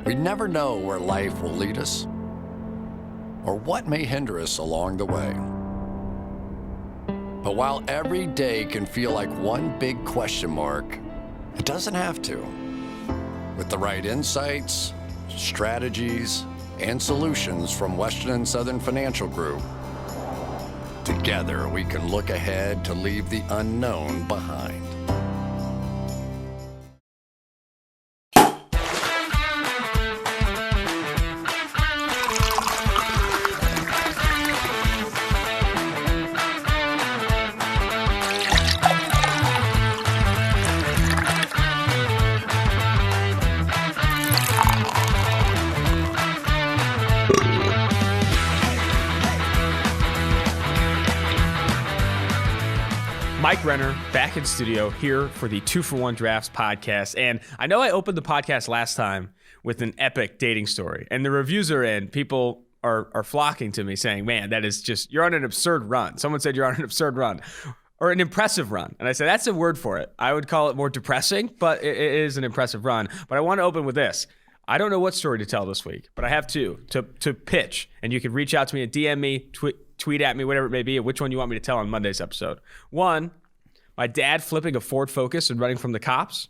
We never know where life will lead us or what may hinder us along the way. But while every day can feel like one big question mark, it doesn't have to. With the right insights, strategies, and solutions from Western and Southern Financial Group, together we can look ahead to leave the unknown behind. Mike Renner back in studio here for the 2-for-1 Drafts podcast. And I know I opened the podcast last time with an epic dating story, and the reviews are in. People are flocking to me saying, man, that is just, you're on an absurd run. Someone said you're on an absurd run or an impressive run. And I said, that's a word for it. I would call it more depressing, but it is an impressive run. But I want to open with this. I don't know what story to tell this week, but I have two to pitch. And you can reach out to me and DM me, tweet at me, whatever it may be, which one you want me to tell on Monday's episode. 1, my dad flipping a Ford Focus and running from the cops.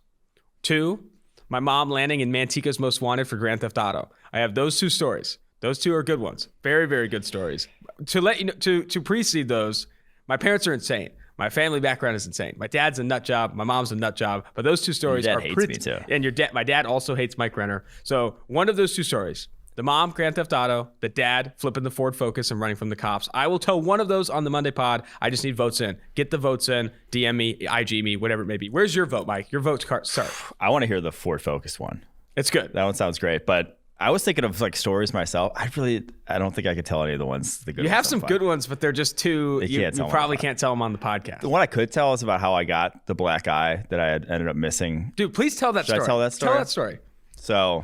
2, my mom landing in Manteca's Most Wanted for Grand Theft Auto. I have those 2 stories. Those 2 are good ones. Very, very good stories. To let you know, to precede those, my parents are insane. My family background is insane. My dad's a nut job. My mom's a nut job. But those 2 stories are pretty. Me too. And my dad also hates Mike Renner. So one of those 2 stories. The mom, Grand Theft Auto. The dad, flipping the Ford Focus and running from the cops. I will tell one of those on the Monday pod. I just need votes in. Get the votes in. DM me, IG me, whatever it may be. Where's your vote, Mike? Your vote's start. I want to hear the Ford Focus one. It's good. That one sounds great. But I was thinking of like stories myself. I don't think I could tell any of the ones. The good you ones have some good ones, but they're just too. You probably can't tell them on the podcast. The one I could tell is about how I got the black eye that I had ended up missing. Dude, please tell that story. Should I tell that story? Tell that story. So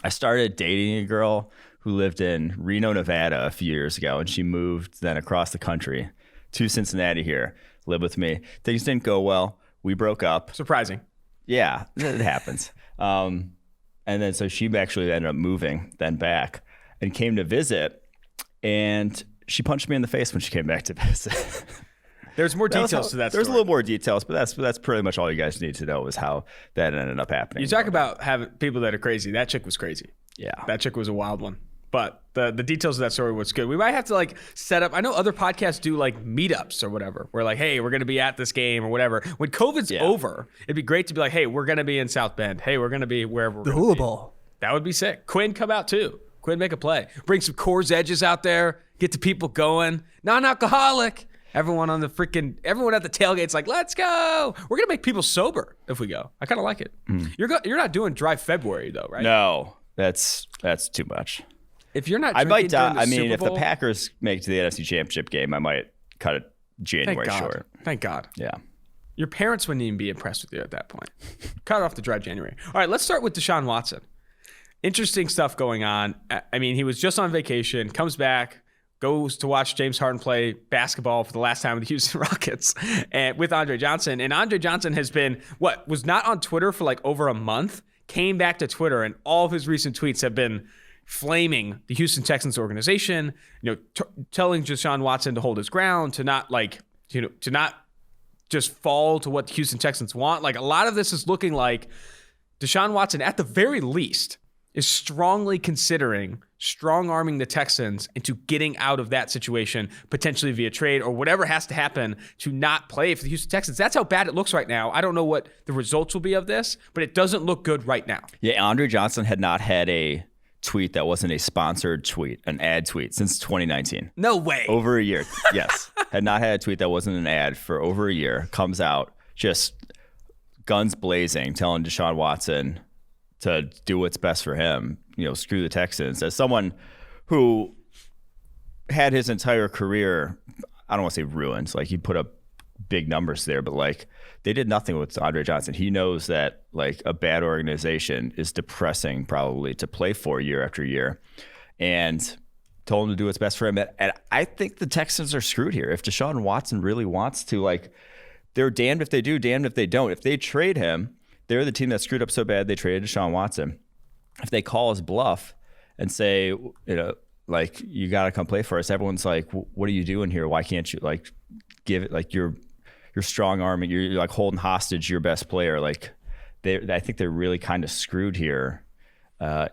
I started dating a girl who lived in Reno, Nevada a few years ago, and she moved then across the country to Cincinnati here, live with me. Things didn't go well. We broke up. Surprising. Yeah, it happens. And then so she actually ended up moving then back and came to visit, and she punched me in the face when she came back to visit. There's more details to that story. There's a little more details, but that's pretty much all you guys need to know is how that ended up happening. You talk about having people that are crazy. That chick was crazy. Yeah. That chick was a wild one. But the details of that story was good. We might have to like set up. I know other podcasts do like meetups or whatever. We're like, hey, we're going to be at this game or whatever. When COVID's over, it'd be great to be like, hey, we're going to be in South Bend. Hey, we're going to be wherever we're the Hula Bowl. That would be sick. Quinn, come out too. Quinn, make a play. Bring some Coors Edges out there. Get the people going. Non-alcoholic. Everyone at the tailgate's like, let's go. We're going to make people sober if we go. I kind of like it. You're not doing dry February though, right? No, that's too much. If you're not, I might die. I mean, if the Packers make it to the NFC Championship game, I might cut it January short. Thank God. Yeah. Your parents wouldn't even be impressed with you at that point. Cut off the dry January. All right, let's start with Deshaun Watson. Interesting stuff going on. I mean, he was just on vacation, comes back, goes to watch James Harden play basketball for the last time with the Houston Rockets and with Andre Johnson. And Andre Johnson has been, was not on Twitter for like over a month, came back to Twitter, and all of his recent tweets have been flaming the Houston Texans organization, telling Deshaun Watson to hold his ground, to not to not just fall to what the Houston Texans want. Like a lot of this is looking like Deshaun Watson, at the very least, is strongly considering strong-arming the Texans into getting out of that situation, potentially via trade or whatever has to happen to not play for the Houston Texans. That's how bad it looks right now. I don't know what the results will be of this, but it doesn't look good right now. Yeah, Andre Johnson had not had a tweet that wasn't a sponsored tweet, an ad tweet, since 2019. No way. Over a year. Yes. Had not had a tweet that wasn't an ad for over a year. Comes out just guns blazing, telling Deshaun Watson to do what's best for him, screw the Texans. As someone who had his entire career, I don't want to say ruined, like he put up big numbers there, but like they did nothing with Andre Johnson. He knows that like a bad organization is depressing probably to play for year after year, and told him to do what's best for him. And I think the Texans are screwed here. If Deshaun Watson really wants to, like, they're damned if they do, damned if they don't. If they trade him, they're the team that screwed up so bad they traded Deshaun Watson. if they call us bluff and say, like, you got to come play for us, everyone's like, what are you doing here? Why can't you like give it, like, you're strong arming, you're like holding hostage your best player. Like, I think they're really kind of screwed here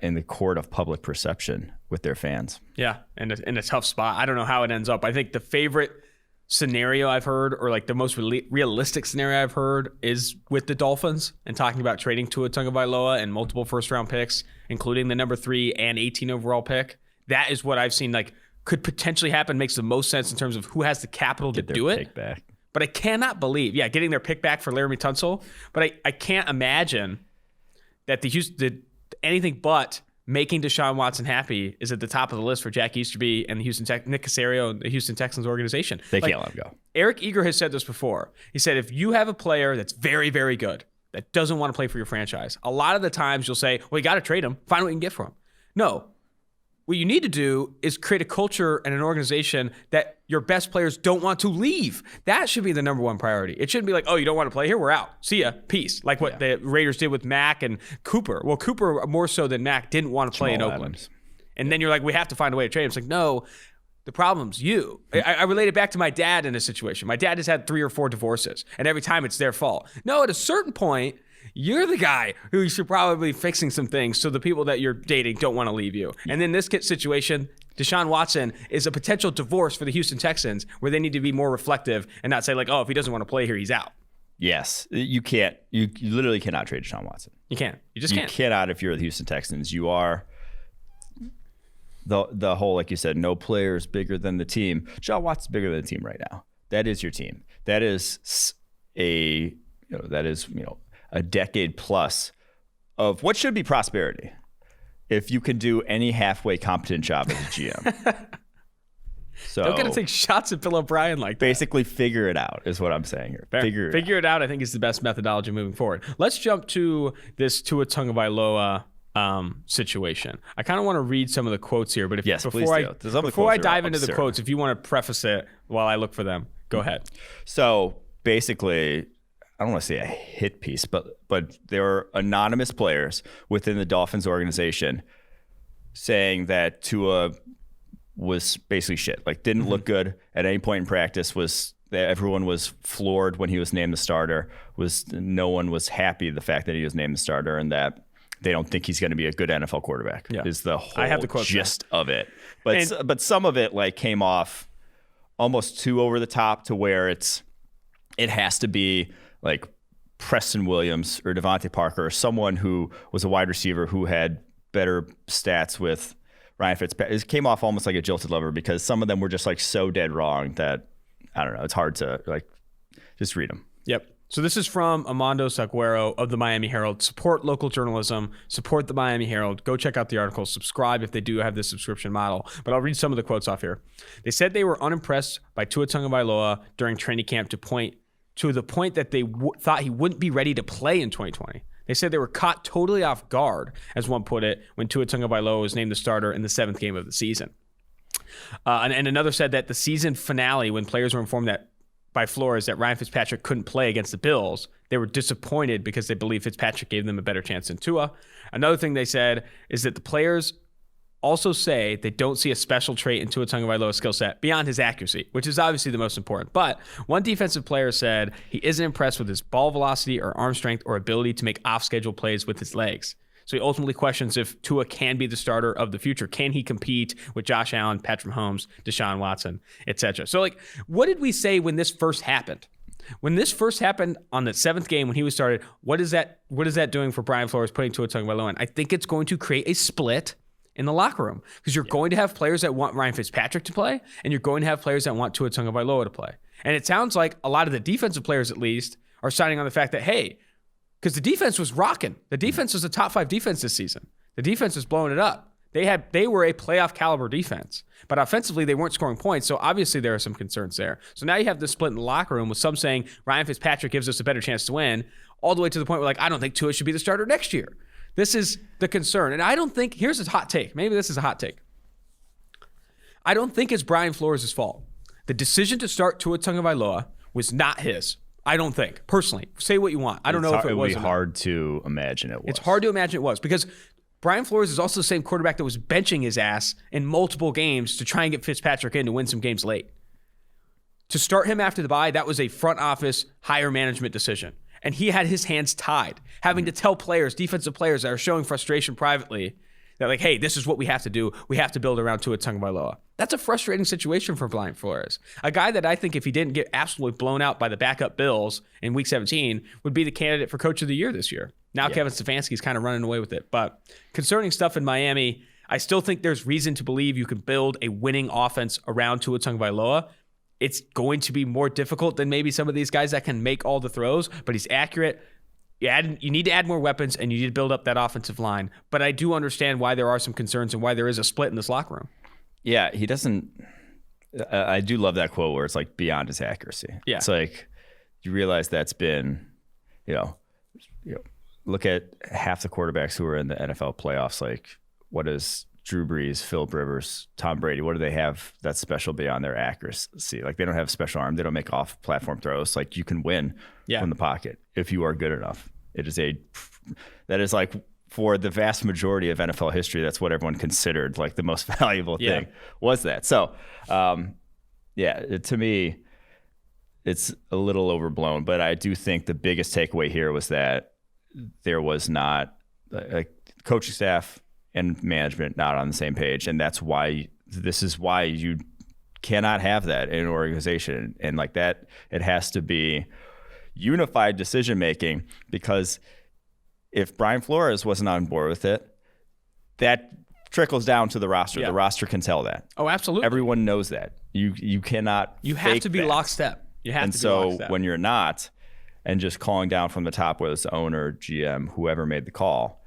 in the court of public perception with their fans. Yeah, and in a tough spot. I don't know how it ends up. I think the favorite scenario I've heard, or like the most realistic scenario I've heard, is with the Dolphins and talking about trading Tua Tagovailoa and multiple first-round picks, including the number 3 and 18 overall pick. That is what I've seen like could potentially happen. Makes the most sense in terms of who has the capital to do it. Pick back. But I cannot believe, getting their pick back for Laramie Tunsil. But I can't imagine that anything but making Deshaun Watson happy is at the top of the list for Jack Easterby and the Nick Caserio and the Houston Texans organization. They can't let him go. Eric Eager has said this before. He said, if you have a player that's very, very good, that doesn't want to play for your franchise, a lot of the times you'll say, well, you got to trade him. Find what you can get for him. No. What you need to do is create a culture and an organization that your best players don't want to leave. That should be the number one priority. It shouldn't be like, oh, you don't want to play here? We're out. See ya. Peace. Like what the Raiders did with Mack and Cooper. Well, Cooper, more so than Mack, didn't want to play in Oakland. Adams. And then you're like, we have to find a way to trade him. It's like, no, the problem's you. I relate it back to my dad in a situation. My dad has had 3 or 4 divorces, and every time it's their fault. No, at a certain point, you're the guy who should probably be fixing some things so the people that you're dating don't want to leave you. And in this situation, Deshaun Watson is a potential divorce for the Houston Texans, where they need to be more reflective and not say like, oh, if he doesn't want to play here, he's out. Yes. You can't. You literally cannot trade Deshaun Watson. You can't. You just can't. You cannot if you're the Houston Texans. You are the whole, like you said, no player is bigger than the team. Deshaun Watson's bigger than the team right now. That is your team. That is a decade plus of what should be prosperity if you can do any halfway competent job as a GM. So don't get to take shots at Bill O'Brien like that. Basically, figure it out is what I'm saying here. Fair. Figure it out, I think, is the best methodology moving forward. Let's jump to this Tua Tagovailoa situation. I kind of want to read some of the quotes here, but before I dive into the quotes, if you want to preface it while I look for them, go ahead. So basically, I don't want to say a hit piece, but there are anonymous players within the Dolphins organization saying that Tua was basically shit. Like, didn't look good at any point in practice. Everyone was floored when he was named the starter. No one was happy the fact that he was named the starter, and that they don't think he's going to be a good NFL quarterback. Yeah. Is the whole gist of it. But some of it like came off almost too over the top to where it has to be like Preston Williams or Devontae Parker or someone who was a wide receiver who had better stats with Ryan Fitzpatrick. It came off almost like a jilted lover because some of them were just like so dead wrong that, I don't know, it's hard to like just read them. Yep. So this is from Armando Saguero of the Miami Herald. Support local journalism. Support the Miami Herald. Go check out the article. Subscribe if they do have this subscription model. But I'll read some of the quotes off here. They said they were unimpressed by Tua Tagovailoa during training camp to the point that they thought he wouldn't be ready to play in 2020. They said they were caught totally off guard, as one put it, when Tua Tagovailoa was named the starter in the 7th game of the season. And another said that the season finale, when players were informed that by Flores that Ryan Fitzpatrick couldn't play against the Bills, they were disappointed because they believed Fitzpatrick gave them a better chance than Tua. Another thing they said is that the players also say they don't see a special trait in Tua Tagovailoa's skill set beyond his accuracy, which is obviously the most important. But one defensive player said he isn't impressed with his ball velocity or arm strength or ability to make off-schedule plays with his legs. So he ultimately questions if Tua can be the starter of the future. Can he compete with Josh Allen, Patrick Mahomes, Deshaun Watson, etc.? So, like, what did we say when this first happened? When this first happened on the 7th game when he was started, what is that doing for Brian Flores putting Tua Tagovailoa in? I think it's going to create a split in the locker room because you're going to have players that want Ryan Fitzpatrick to play, and you're going to have players that want Tua Tagovailoa to play. And it sounds like a lot of the defensive players, at least, are signing on the fact that, hey, because the defense was rocking. The defense was a top 5 defense this season. The defense was blowing it up. They were a playoff caliber defense, but offensively they weren't scoring points. So obviously there are some concerns there. So now you have this split in the locker room with some saying Ryan Fitzpatrick gives us a better chance to win, all the way to the point where like I don't think Tua should be the starter next year. This is the concern, and I don't think. Here's a hot take. Maybe this is a hot take. I don't think it's Brian Flores' fault. The decision to start Tua Tagovailoa was not his. I don't think, personally. Say what you want. I don't know if it was. It would be hard to imagine it was. It's hard to imagine it was because Brian Flores is also the same quarterback that was benching his ass in multiple games to try and get Fitzpatrick in to win some games late. To start him after the bye, that was a front office, higher management decision. And he had his hands tied, having to tell players, defensive players that are showing frustration privately, that like, hey, this is what we have to do. We have to build around Tua Tagovailoa. That's a frustrating situation for Brian Flores. A guy that I think if he didn't get absolutely blown out by the backup Bills in Week 17 would be the candidate for Coach of the Year this year. Now Kevin Stefanski's kind of running away with it. But concerning stuff in Miami, I still think there's reason to believe you can build a winning offense around Tua Tagovailoa. It's going to be more difficult than maybe some of these guys that can make all the throws, but he's accurate. You need to add more weapons, and you need to build up that offensive line. But I do understand why there are some concerns and why there is a split in this locker room. Yeah, he doesn't. I do love that quote where it's like beyond his accuracy. Yeah. It's like you realize that's been, look at half the quarterbacks who are in the NFL playoffs. Like, what is Drew Brees, Philip Rivers, Tom Brady? What do they have that's special beyond their accuracy? Like, they don't have a special arm. They don't make off-platform throws. Like, you can win from the pocket if you are good enough. That is like, for the vast majority of NFL history, that's what everyone considered like the most valuable thing was that. So, to me, it's a little overblown, but I do think the biggest takeaway here was that there was not a coaching staff and management not on the same page. And this is why you cannot have that in an organization. And like that, it has to be unified decision-making, because if Brian Flores wasn't on board with it, that trickles down to the roster. The roster can tell that. Oh, absolutely. Everyone knows that. You cannot. You have to be lockstep. You have to be lockstep. And so when you're not, and just calling down from the top, whether it's the owner, GM, whoever made the call,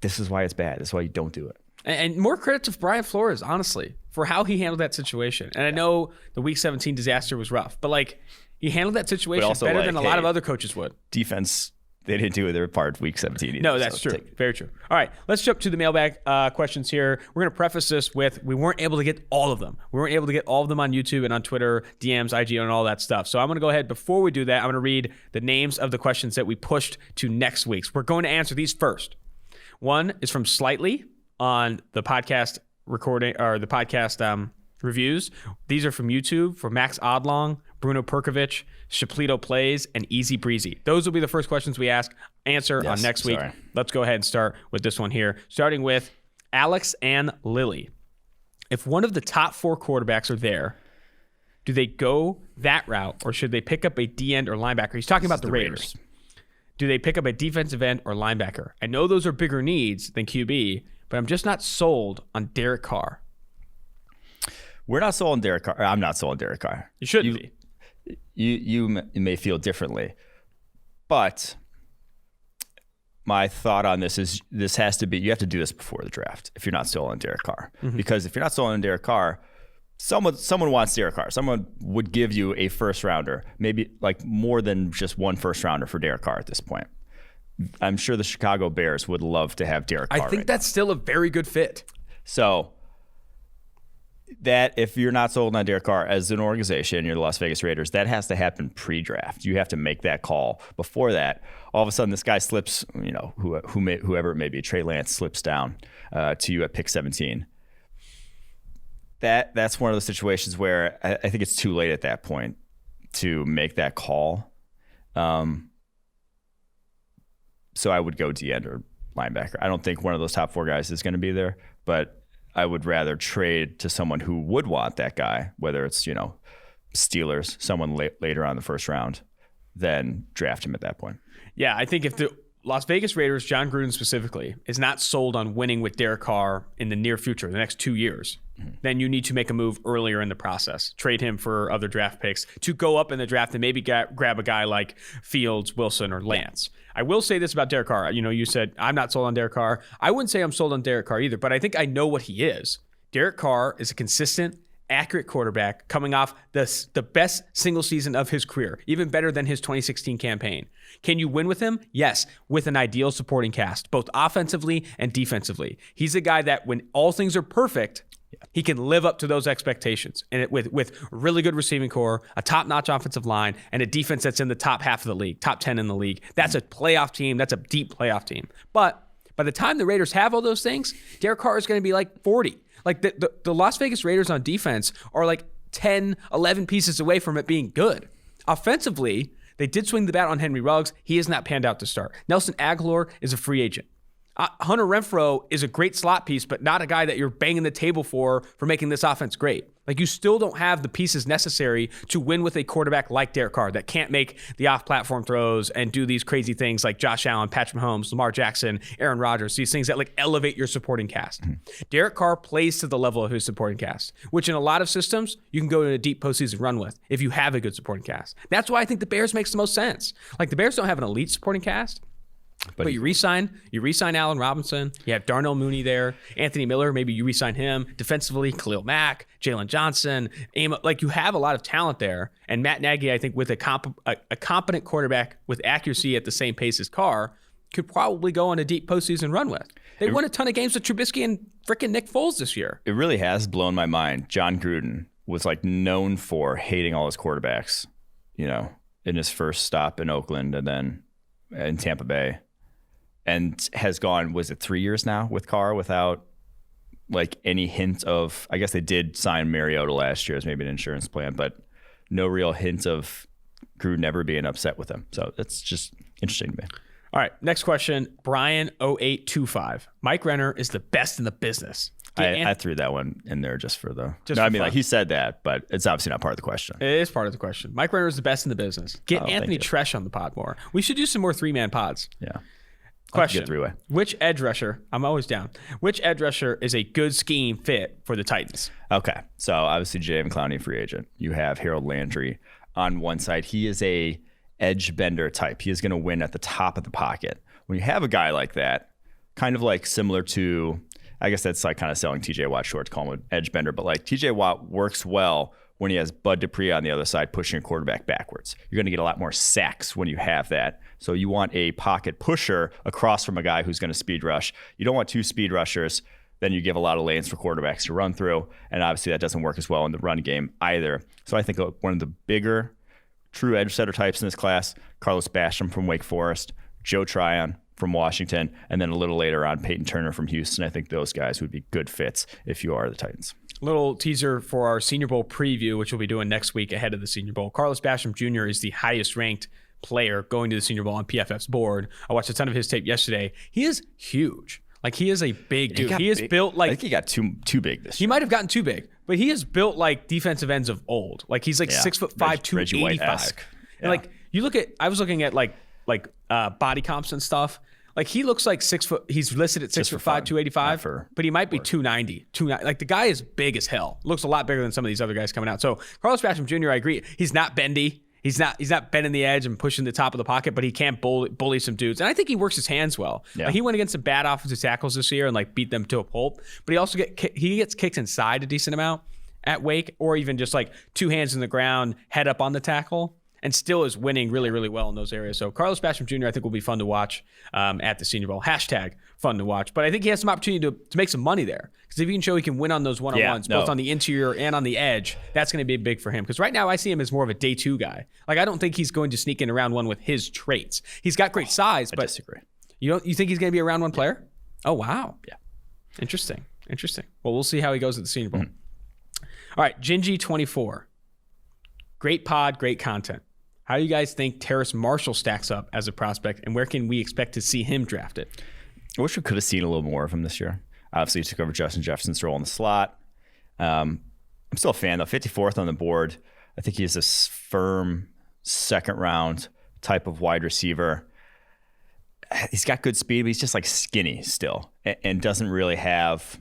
this is why it's bad. This is why you don't do it. And more credit to Brian Flores, honestly, for how he handled that situation. And I know the Week 17 disaster was rough, but like, he handled that situation better than a lot of other coaches would. Defense, they didn't do their part Week 17 either. No, that's true. Very true. All right, let's jump to the mailbag questions here. We're going to preface this with we weren't able to get all of them. We weren't able to get all of them on YouTube and on Twitter, DMs, IG, and all that stuff. So I'm going to go ahead. Before we do that, I'm going to read the names of the questions that we pushed to next week's. We're going to answer these first. One is from Slightly on the podcast recording, or the podcast reviews. These are from YouTube, for Max Odlong, Bruno Perkovic, Shaplito Plays, and Easy Breezy. Those will be the first questions we answer on next week. Let's go ahead and start with this one here, starting with Alex and Lily. If one of the top 4 quarterbacks are there, do they go that route, or should they pick up a D-end or linebacker? He's talking about the Raiders. Do they pick up a defensive end or linebacker? I know those are bigger needs than QB, but I'm just not sold on Derek Carr. We're not sold on Derek Carr. I'm not sold on Derek Carr. You shouldn't be. You may feel differently, but my thought on this is this has to be, you have to do this before the draft if you're not sold on Derek Carr. Mm-hmm. Because if you're not sold on Derek Carr, someone wants Derek Carr. Someone would give you a first rounder, maybe like more than just one first rounder for Derek Carr at this point. I'm sure the Chicago Bears would love to have Derek Carr. I think that's still a very good fit. So that if you're not sold on Derek Carr as an organization, you're the Las Vegas Raiders, that has to happen pre-draft. You have to make that call. Before that, all of a sudden this guy slips, whoever it may be, Trey Lance slips down to you at pick 17. That's one of those situations where I think it's too late at that point to make that call. So I would go D-end or linebacker. I don't think one of those top 4 guys is going to be there, but I would rather trade to someone who would want that guy, whether it's, Steelers, someone later on the first round, than draft him at that point. Yeah, I think if the Las Vegas Raiders, John Gruden specifically, is not sold on winning with Derek Carr in the near future, the next 2 years, then you need to make a move earlier in the process. Trade him for other draft picks to go up in the draft and maybe grab a guy like Fields, Wilson, or Lance. I will say this about Derek Carr. You said, I'm not sold on Derek Carr. I wouldn't say I'm sold on Derek Carr either, but I think I know what he is. Derek Carr is a consistent, accurate quarterback coming off the best single season of his career, even better than his 2016 campaign. Can you win with him? Yes, with an ideal supporting cast, both offensively and defensively. He's a guy that when all things are perfect, he can live up to those expectations, and with really good receiving core, a top-notch offensive line, and a defense that's in the top half of the league, top 10 in the league. That's a playoff team. That's a deep playoff team. But By the time the Raiders have all those things, Derek Carr is going to be like 40. Like the Las Vegas Raiders on defense are like 10, 11 pieces away from it being good. Offensively, they did swing the bat on Henry Ruggs. He has not panned out to start. Nelson Aguilar is a free agent. Hunter Renfrow is a great slot piece, but not a guy that you're banging the table for making this offense great. Like, you still don't have the pieces necessary to win with a quarterback like Derek Carr that can't make the off-platform throws and do these crazy things like Josh Allen, Patrick Mahomes, Lamar Jackson, Aaron Rodgers, these things that like elevate your supporting cast. Derek Carr plays to the level of his supporting cast, which in a lot of systems you can go to a deep postseason run with if you have a good supporting cast. That's why I think the Bears makes the most sense. Like, the Bears don't have an elite supporting cast. But you re-sign Allen Robinson. You have Darnell Mooney there. Anthony Miller, maybe you re-sign him. Defensively, Khalil Mack, Jalen Johnson. Like, you have a lot of talent there. And Matt Nagy, I think, with a competent quarterback with accuracy at the same pace as Carr, could probably go on a deep postseason run with. They won a ton of games with Trubisky and frickin' Nick Foles this year. It really has blown my mind. John Gruden was like known for hating all his quarterbacks, you know, in his first stop in Oakland and then in Tampa Bay. And has gone, was it 3 years now with Carr without like any hint of, I guess they did sign Mariota last year as maybe an insurance plan, but no real hint of Gruden ever being upset with him. So that's just interesting to me. All right, next question. Brian0825. Mike Renner is the best in the business. I threw that one in there just for the... like he said that, but it's obviously not part of the question. It is part of the question. Mike Renner is the best in the business. Get Anthony Tresh on the pod more. We should do some more three-man pods. Yeah. Question. Which edge rusher, I'm always down, which edge rusher is a good scheme fit for the Titans? Okay. So obviously Jadeveon Clowney, free agent. You have Harold Landry on one side. He is a edge bender type. He is going to win at the top of the pocket. When you have a guy like that, kind of like similar to, I guess that's like kind of selling TJ Watt short to call him an edge bender, but like TJ Watt works well when he has Bud Dupree on the other side pushing your quarterback backwards. You're going to get a lot more sacks when you have that. So you want a pocket pusher across from a guy who's going to speed rush. You don't want two speed rushers. Then you give a lot of lanes for quarterbacks to run through. And obviously that doesn't work as well in the run game either. So I think one of the bigger true edge setter types in this class, Carlos Basham from Wake Forest, Joe Tryon from Washington, and then a little later on, Peyton Turner from Houston. I think those guys would be good fits if you are the Titans. Little teaser for our Senior Bowl preview, which we'll be doing next week ahead of the Senior Bowl. Carlos Basham Jr. is the highest ranked player going to the Senior Bowl on PFF's board. I watched a ton of his tape yesterday. He is huge. Like, he is a big dude. He is built like... I think he got too big this year. He might have gotten too big, but he is built like defensive ends of old. Like, he's like 6'5", 285. And like, you look at... I was looking at like body comps and stuff. Like, he looks like 6 foot. He's listed at 6'5", 285, but he might be 290. Like, the guy is big as hell. Looks a lot bigger than some of these other guys coming out. So Carlos Basham Jr., I agree. He's not bendy. He's not bending the edge and pushing the top of the pocket, but he can bully some dudes. And I think he works his hands well. Yeah. Like, he went against some bad offensive tackles this year and like beat them to a pulp. But he also gets kicked inside a decent amount at Wake, or even just like two hands in the ground, head up on the tackle, and still is winning really, really well in those areas. So Carlos Basham Jr., I think, will be fun to watch at the Senior Bowl. # fun to watch. But I think he has some opportunity to make some money there. Because if he can show he can win on those one-on-ones, both on the interior and on the edge, that's going to be big for him. Because right now I see him as more of a day two guy. Like, I don't think he's going to sneak in around one with his traits. He's got great size, but I disagree. You think he's going to be a round one player? Oh, wow. Yeah. Interesting. Well, we'll see how he goes at the Senior Bowl. All right, Gingy24. Great pod, great content. How do you guys think Terrace Marshall stacks up as a prospect, and where can we expect to see him drafted? I wish we could have seen a little more of him this year. Obviously, he took over Justin Jefferson's role in the slot. I'm still a fan, though. 54th on the board. I think he's this firm second-round type of wide receiver. He's got good speed, but he's just like skinny still, and doesn't really have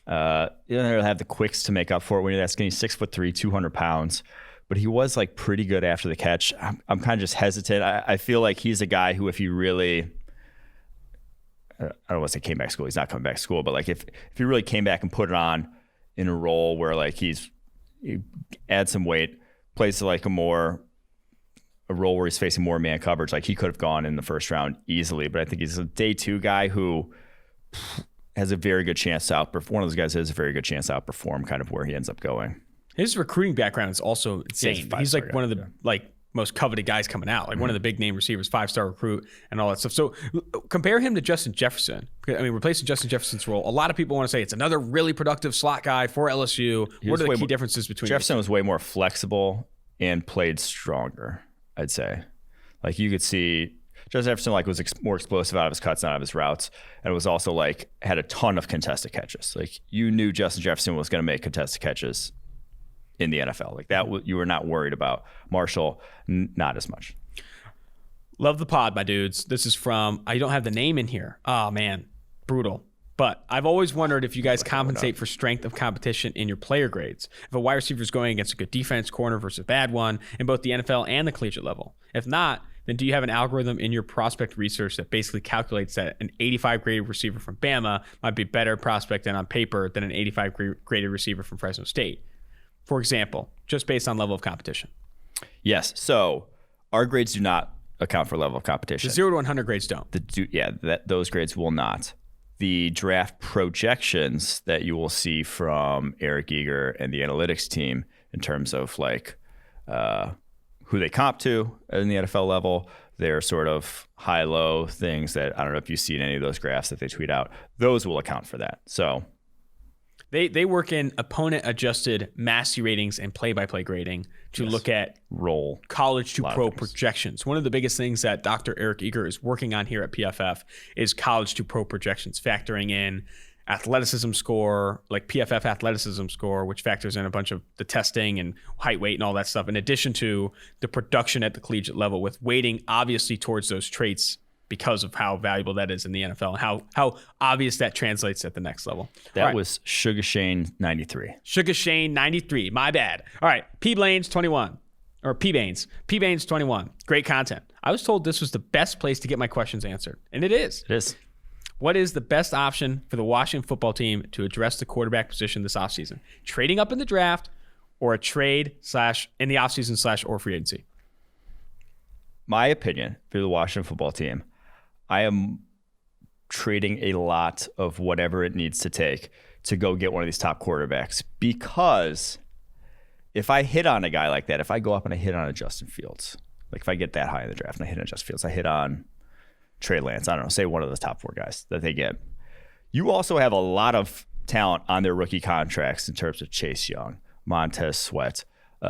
the quicks to make up for it when you're that skinny. 6'3", 200 pounds. But he was like pretty good after the catch. I'm kind of just hesitant. I feel like he's a guy who, if he really, I don't want to say came back to school. He's not coming back to school, but like if he really came back and put it on in a role where like he adds some weight, plays like a role where he's facing more man coverage, like he could have gone in the first round easily. But I think he's a day two guy who has a very good chance to outperform. One of those guys has a very good chance to outperform kind of where he ends up going. His recruiting background is also insane. He's like one of the like most coveted guys coming out, like one of the big name receivers, 5-star recruit and all that stuff. So compare him to Justin Jefferson. I mean, replacing Justin Jefferson's role. A lot of people want to say it's another really productive slot guy for LSU. What are the key differences between Jefferson? Was way more flexible and played stronger, I'd say. Like you could see Justin Jefferson was more explosive out of his cuts and out of his routes, and it was also had a ton of contested catches. Like you knew Justin Jefferson was going to make contested catches in the NFL. Like that, you were not worried about. Marshall, not as much. Love the pod, my dudes. This is from, I don't have the name in here. Oh man, brutal. But I've always wondered if you guys compensate for strength of competition in your player grades. If a wide receiver is going against a good defense corner versus a bad one in both the NFL and the collegiate level. If not, then do you have an algorithm in your prospect research that basically calculates that an 85 graded receiver from Bama might be a better prospect than on paper than an 85 graded receiver from Fresno State? For example, just based on level of competition. Yes. So our grades do not account for level of competition. The 0 to 100 grades don't. Those grades will not. The draft projections that you will see from Eric Eager and the analytics team in terms of who they comp to in the NFL level, their sort of high-low things that I don't know if you've seen any of those graphs that they tweet out. Those will account for that. So They work in opponent-adjusted Massey ratings and play-by-play grading to look at roll college to pro projections. One of the biggest things that Dr. Eric Eager is working on here at PFF is college to pro projections, factoring in athleticism score, like PFF athleticism score, which factors in a bunch of the testing and height, weight, and all that stuff, in addition to the production at the collegiate level, with weighting obviously towards those traits because of how valuable that is in the NFL and how obvious that translates at the next level. That was Sugar Shane 93. Sugar Shane 93. My bad. All right. P Blaines 21. Or P Baines. P Baines 21. Great content. I was told this was the best place to get my questions answered. And it is. It is. What is the best option for the Washington football team to address the quarterback position this offseason? Trading up in the draft or a trade / in the offseason / or free agency? My opinion for the Washington football team, I am trading a lot of whatever it needs to take to go get one of these top quarterbacks, because if I hit on a guy like that, if I go up and I hit on a Justin Fields, like if I get that high in the draft and I hit on Justin Fields, I hit on Trey Lance, I don't know, say one of the top 4 guys that they get. You also have a lot of talent on their rookie contracts in terms of Chase Young, Montez Sweat,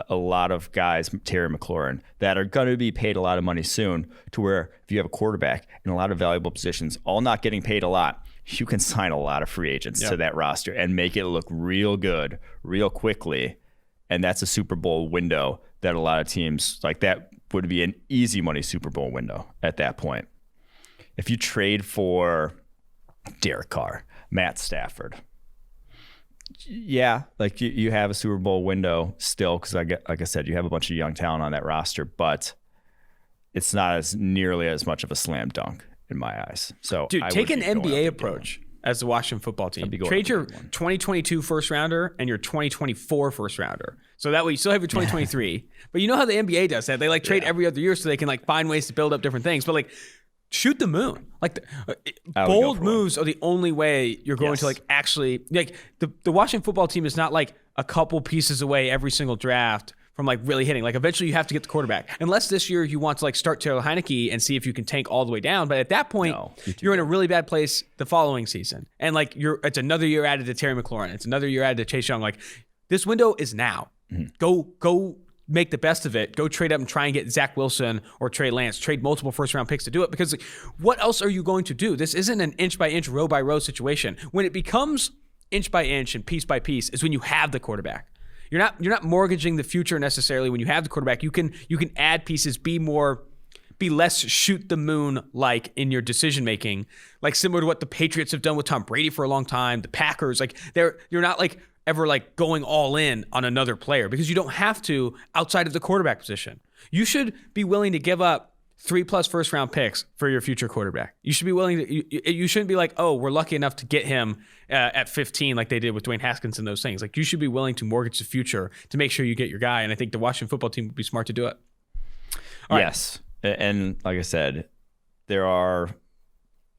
a lot of guys, Terry McLaurin, that are going to be paid a lot of money soon, to where if you have a quarterback in a lot of valuable positions, all not getting paid a lot, you can sign a lot of free agents to that roster and make it look real good real quickly. And that's a Super Bowl window that a lot of teams, like that would be an easy money Super Bowl window at that point. If you trade for Derek Carr, Matt Stafford, like you have a Super Bowl window still, because like I said, you have a bunch of young talent on that roster, but it's not as nearly as much of a slam dunk in my eyes. So, dude, take an NBA approach as the Washington football team. Trade your 2022 first rounder and your 2024 first rounder. So that way you still have your 2023. But you know how the NBA does that? They trade every other year so they can find ways to build up different things. But shoot the moon. Bold moves are the only way you're going to actually, the Washington football team is not a couple pieces away every single draft from really hitting. Eventually you have to get the quarterback. Unless this year you want to start Taylor Heineke and see if you can tank all the way down. But at that point, you're in a really bad place the following season. And it's another year added to Terry McLaurin. It's another year added to Chase Young. This window is now. Mm-hmm. Go make the best of it. Go trade up and try and get Zach Wilson or Trey Lance. Trade multiple first-round picks to do it, because what else are you going to do? This isn't an inch-by-inch, row-by-row situation. When it becomes inch-by-inch and piece by piece is when you have the quarterback. You're not mortgaging the future necessarily when you have the quarterback. You can add pieces, be less shoot the moon in your decision-making, similar to what the Patriots have done with Tom Brady for a long time, the Packers. You're not ever going all in on another player, because you don't have to outside of the quarterback position. You should be willing to give up 3+ first-round picks for your future quarterback. You should be willing to. You shouldn't be we're lucky enough to get him at 15 like they did with Dwayne Haskins and those things. You should be willing to mortgage the future to make sure you get your guy. And I think the Washington football team would be smart to do it. Yes, and like I said, there are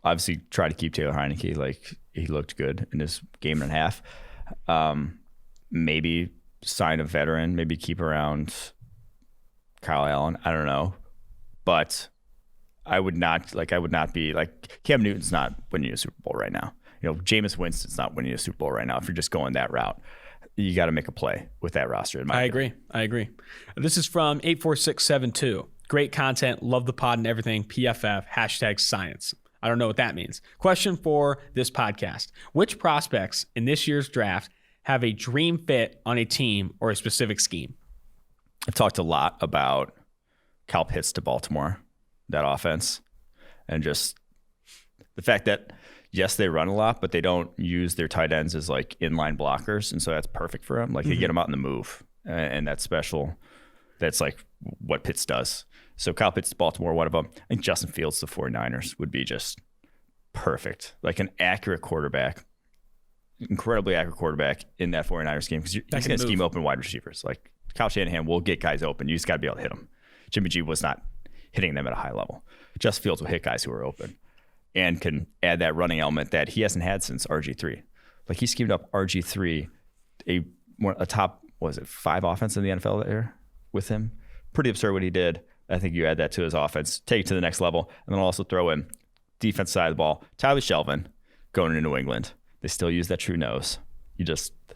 obviously try to keep Taylor Heineke. He looked good in his game and a half. Maybe sign a veteran, maybe keep around Kyle Allen. I don't know. But I would not be like Cam Newton's not winning a Super Bowl right now. Jameis Winston's not winning a Super Bowl right now. If you're just going that route, you got to make a play with that roster. I agree. This is from 84672. Great content. Love the pod and everything. PFF #science. I don't know what that means. Question for this podcast. Which prospects in this year's draft have a dream fit on a team or a specific scheme? I've talked a lot about Kyle Pitts to Baltimore, that offense, and just the fact that, yes, they run a lot, but they don't use their tight ends as like inline blockers, and so that's perfect for them. Like they get them out in the move, and that's special. That's like what Pitts does. So Kyle Pitts to Baltimore, one of them. I think Justin Fields to 49ers would be just perfect. Like an accurate quarterback, incredibly accurate quarterback in that 49ers game, because he's going to scheme open wide receivers. Like Kyle Shanahan will get guys open. You just got to be able to hit them. Jimmy G was not hitting them at a high level. Justin Fields will hit guys who are open and can add that running element that he hasn't had since RG3. Like he schemed up RG3, a top, 5 offense in the NFL that year with him. Pretty absurd what he did. I think you add that to his offense, take it to the next level, and then also throw in defense side of the ball. Tyler Shelvin going into New England. They still use that true nose.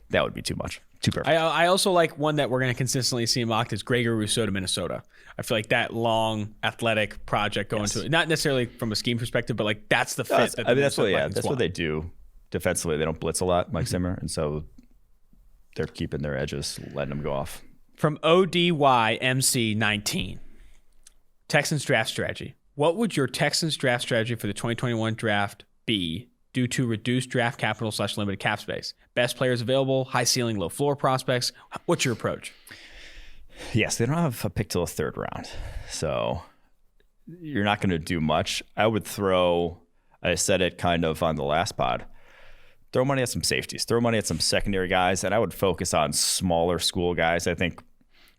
That would be too much. Too perfect. I also like one that we're going to consistently see mocked is Gregory Rousseau to Minnesota. I feel like that long athletic project going to it, not necessarily from a scheme perspective, but like that's the fit. That's what they do defensively. They don't blitz a lot, Mike Zimmer, and so they're keeping their edges, letting them go off. From ODYMC19, Texans draft strategy. What would your Texans draft strategy for the 2021 draft be due to reduced draft capital / limited cap space? Best players available, high ceiling, low floor prospects. What's your approach? Yes, they don't have a pick till the 3rd round. So you're not going to do much. I said it kind of on the last pod, throw money at some safeties, throw money at some secondary guys, and I would focus on smaller school guys. I think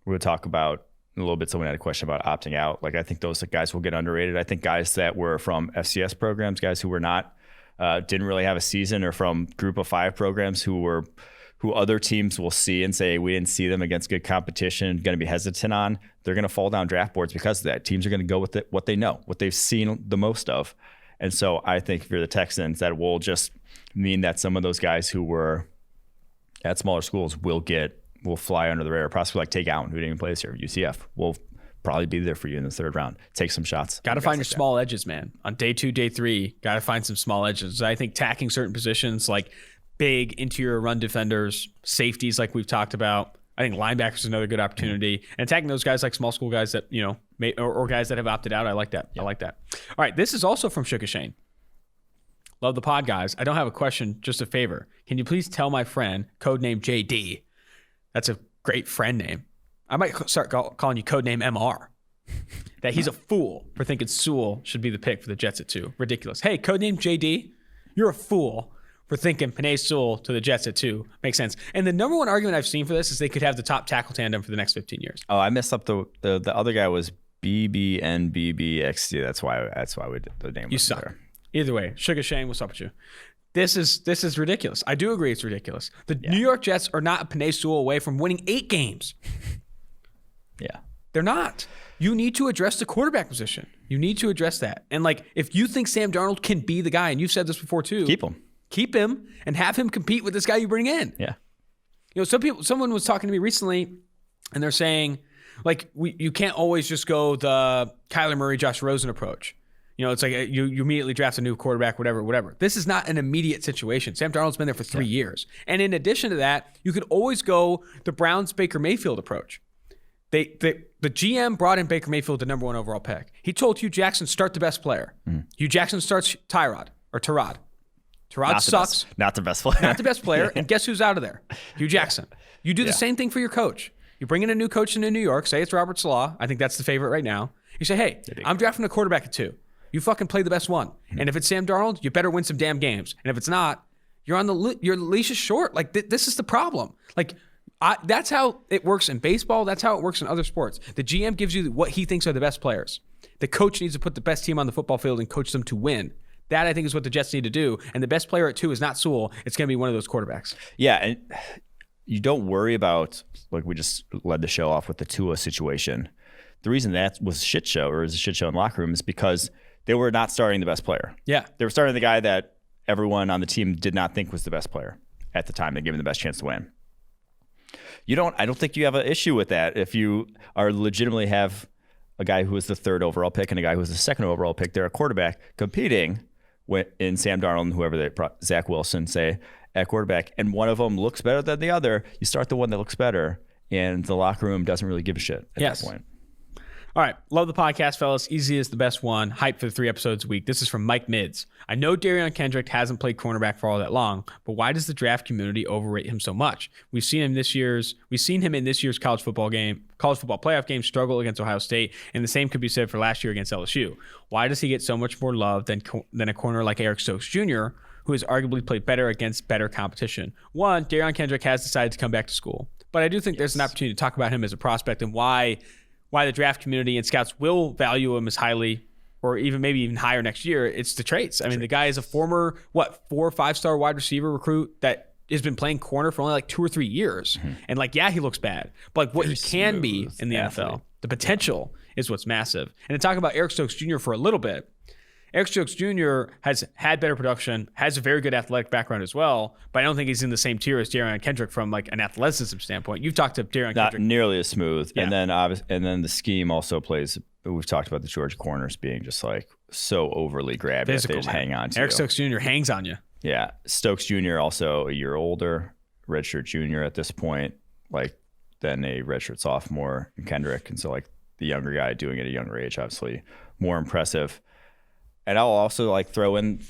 we would talk about a little bit. Someone had a question about opting out. Like I think those guys will get underrated. I think guys that were from FCS programs, guys who were not, didn't really have a season, or from group of 5 programs who other teams will see and say, we didn't see them against good competition, going to be hesitant on. They're going to fall down draft boards because of that. Teams are going to go with what they know, what they've seen the most of. And so I think if you're the Texans, that will just mean that some of those guys who were at smaller schools will fly under the radar. Possibly like Tay Gowan, who didn't even play this year. UCF will probably be there for you in the 3rd round. Take some shots. Got to find your small edges, man. On day 2, day 3, got to find some small edges. I think tacking certain positions like big interior run defenders, safeties like we've talked about. I think linebackers is another good opportunity. And attacking those guys like small school guys that, or guys that have opted out. I like that. Yeah. I like that. All right. This is also from Shook Shane. Love the pod, guys. I don't have a question, just a favor. Can you please tell my friend, codename JD, that's a great friend name, I might start calling you codename MR, that he's a fool for thinking Sewell should be the pick for the Jets at 2. Ridiculous. Hey, codename JD, you're a fool for thinking Penei Sewell to the Jets at 2. Makes sense. And the number one argument I've seen for this is they could have the top tackle tandem for the next 15 years. Oh, I messed up the other guy was BBNBBXT. That's why the name was. You suck. There. Either way, Sugar Shane, what's up with you? This is ridiculous. I do agree it's ridiculous. The New York Jets are not a Penei Sewell away from winning 8 games. Yeah. They're not. You need to address the quarterback position. You need to address that. And like, if you think Sam Darnold can be the guy, and you've said this before too, keep him and have him compete with this guy you bring in. Yeah. Someone was talking to me recently, and they're saying, like, you can't always just go the Kyler Murray, Josh Rosen approach. It's like you immediately draft a new quarterback, whatever. This is not an immediate situation. Sam Darnold's been there for 3 years. And in addition to that, you could always go the Browns Baker Mayfield approach. The GM brought in Baker Mayfield, the number 1 overall pick. He told Hugh Jackson, start the best player. Hugh Jackson starts Tyrod. Tyrod sucks. Not the best player. Not the best player. And guess who's out of there? Hugh Jackson. You do the same thing for your coach. You bring in a new coach into New York. Say it's Robert Salah. I think that's the favorite right now. You say, hey, I'm drafting a quarterback at 2. You fucking play the best one. And if it's Sam Darnold, you better win some damn games. And if it's not, your leash is short. Like, this is the problem. Like, that's how it works in baseball. That's how it works in other sports. The GM gives you what he thinks are the best players. The coach needs to put the best team on the football field and coach them to win. That, I think, is what the Jets need to do. And the best player at 2 is not Sewell. It's going to be one of those quarterbacks. Yeah, and you don't worry about, like we just led the show off with the Tua situation. the reason that was a shit show or is a shit show in the locker room is because they were not starting the best player. Yeah. They were starting the guy that everyone on the team did not think was the best player at the time. They gave him the best chance to win. I don't think you have an issue with that if you are legitimately have a guy who was the 3rd overall pick and a guy who was the 2nd overall pick. They're a quarterback competing in Sam Darnold and whoever Zach Wilson say at quarterback, and one of them looks better than the other. You start the one that looks better, and the locker room doesn't really give a shit at that point. All right. Love the podcast, fellas. Easy is the best one. Hype for the 3 episodes a week. This is from Mike Mids. I know Darion Kendrick hasn't played cornerback for all that long, but why does the draft community overrate him so much? We've seen him in this year's college football playoff game struggle against Ohio State, and the same could be said for last year against LSU. Why does he get so much more love than a corner like Eric Stokes Jr., who has arguably played better against better competition? One, Darion Kendrick has decided to come back to school, but I do think there's an opportunity to talk about him as a prospect and why the draft community and scouts will value him as highly, or maybe even higher next year. It's the traits. I mean, the guy is a former 4 or 5-star wide receiver recruit that has been playing corner for only like 2 or 3 years. Mm-hmm. And he looks bad, but like what he can be in the NFL, the potential is what's massive. And to talk about Eric Stokes Jr. for a little bit, Eric Stokes Jr. has had better production, has a very good athletic background as well, but I don't think he's in the same tier as Darion Kendrick from like an athleticism standpoint. You've talked to Darion Kendrick. Not nearly as smooth. Yeah. And then the scheme also plays. We've talked about the Georgia corners being just like so overly grabby that they just hang on to. Eric Stokes Jr. hangs on you. Yeah. Stokes Jr. also a year older, redshirt junior at this point, than a redshirt sophomore in Kendrick. And so the younger guy doing it at a younger age, obviously more impressive. And I'll also throw in,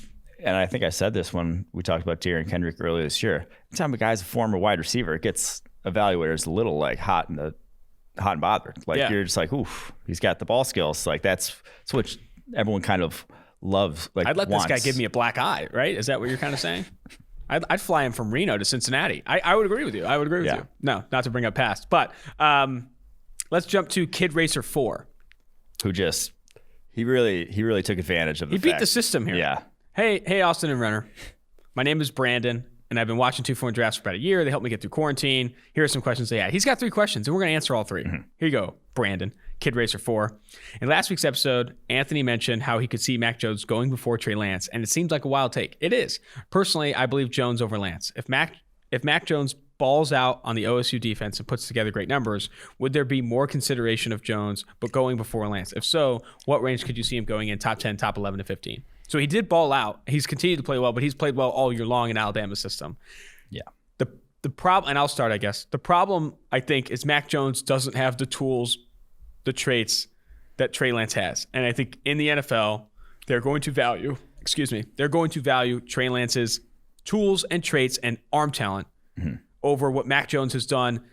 and I think I said this when we talked about Darion Kendrick earlier this year. Anytime a guy's a former wide receiver, it gets evaluated as a little hot and bothered. You're just oof, he's got the ball skills. That's what everyone kind of loves. I'd let this guy give me a black eye, right? Is that what you're kind of saying? I'd fly him from Reno to Cincinnati. I would agree with you. You. No, not to bring up past, but let's jump to Kid Racer 4, who just. He really took advantage of the fact. He beat the system here. Yeah. Hey, Austin and Renner. My name is Brandon, and I've been watching 2-4 drafts for about a year. They helped me get through quarantine. Here are some questions they had. He's got 3 questions, and we're going to answer all 3. Mm-hmm. Here you go, Brandon, Kid Racer 4. In last week's episode, Anthony mentioned how he could see Mac Jones going before Trey Lance, and it seems like a wild take. It is. Personally, I believe Jones over Lance. If Mac Jones balls out on the OSU defense and puts together great numbers, would there be more consideration of Jones but going before Lance? If so, what range could you see him going in? Top 10, top 11 to 15? So he did ball out. He's continued to play well, but he's played well all year long in Alabama's system. Yeah. The problem, and I'll start, I guess. The problem, I think, is Mac Jones doesn't have the tools, the traits that Trey Lance has. And I think in the NFL, they're going to value Trey Lance's tools and traits and arm talent over what Mac Jones has done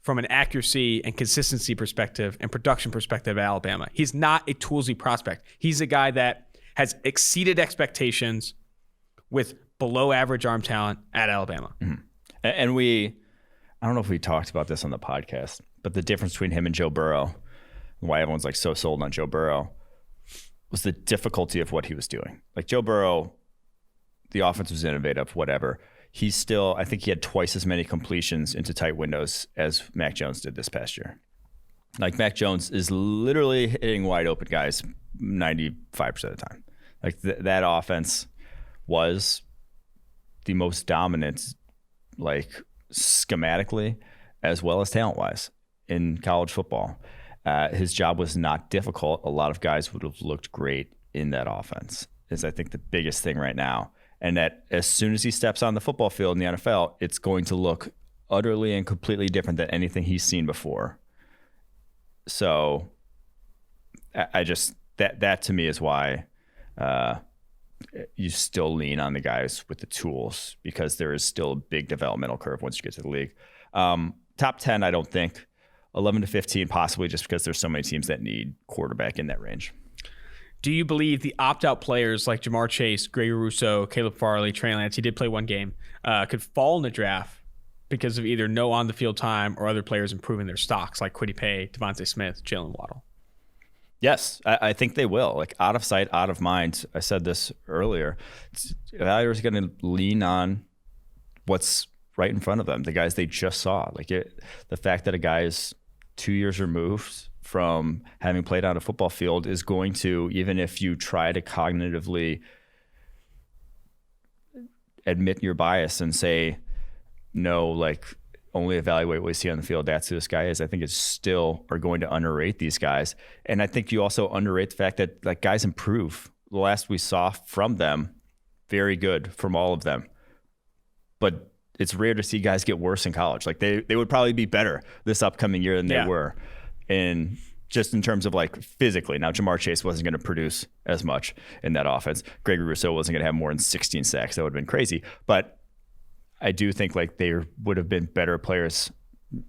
from an accuracy and consistency perspective and production perspective at Alabama. He's not a toolsy prospect. He's a guy that has exceeded expectations with below average arm talent at Alabama. Mm-hmm. And I don't know if we talked about this on the podcast, but the difference between him and Joe Burrow, why everyone's so sold on Joe Burrow, was the difficulty of what he was doing. Joe Burrow, the offense was innovative, whatever. I think he had twice as many completions into tight windows as Mac Jones did this past year. Mac Jones is literally hitting wide open guys 95% of the time. That offense was the most dominant, schematically as well as talent-wise in college football. His job was not difficult. A lot of guys would have looked great in that offense, is I think the biggest thing right now. And that as soon as he steps on the football field in the NFL, it's going to look utterly and completely different than anything he's seen before. So I just, that to me is why you still lean on the guys with the tools, because there is still a big developmental curve once you get to the league. Top 10, I don't think. 11 to 15, possibly, just because there's so many teams that need quarterback in that range. Do you believe the opt-out players like Jamar Chase, Greg Rousseau, Caleb Farley, Trey Lance, he did play one game, could fall in the draft because of either no on-the-field time or other players improving their stocks, like Kwity Paye, Devontae Smith, Jalen Waddle? Yes, I think they will. Out of sight, out of mind. I said this earlier. Evaluators are going to lean on what's right in front of them, the guys they just saw. The fact that a guy is 2 years removed from having played on a football field is going to, even if you try to cognitively admit your bias and say, no, like only evaluate what you see on the field, that's who this guy is. I think it's still are going to underrate these guys. And I think you also underrate the fact that like guys improve. The last we saw from them, very good from all of them. But it's rare to see guys get worse in college. Like they would probably be better this upcoming year than they were. And just in terms of like physically. Now, Jamar Chase wasn't going to produce as much in that offense. Gregory Rousseau wasn't going to have more than 16 sacks. That would have been crazy. But I do think like they would have been better players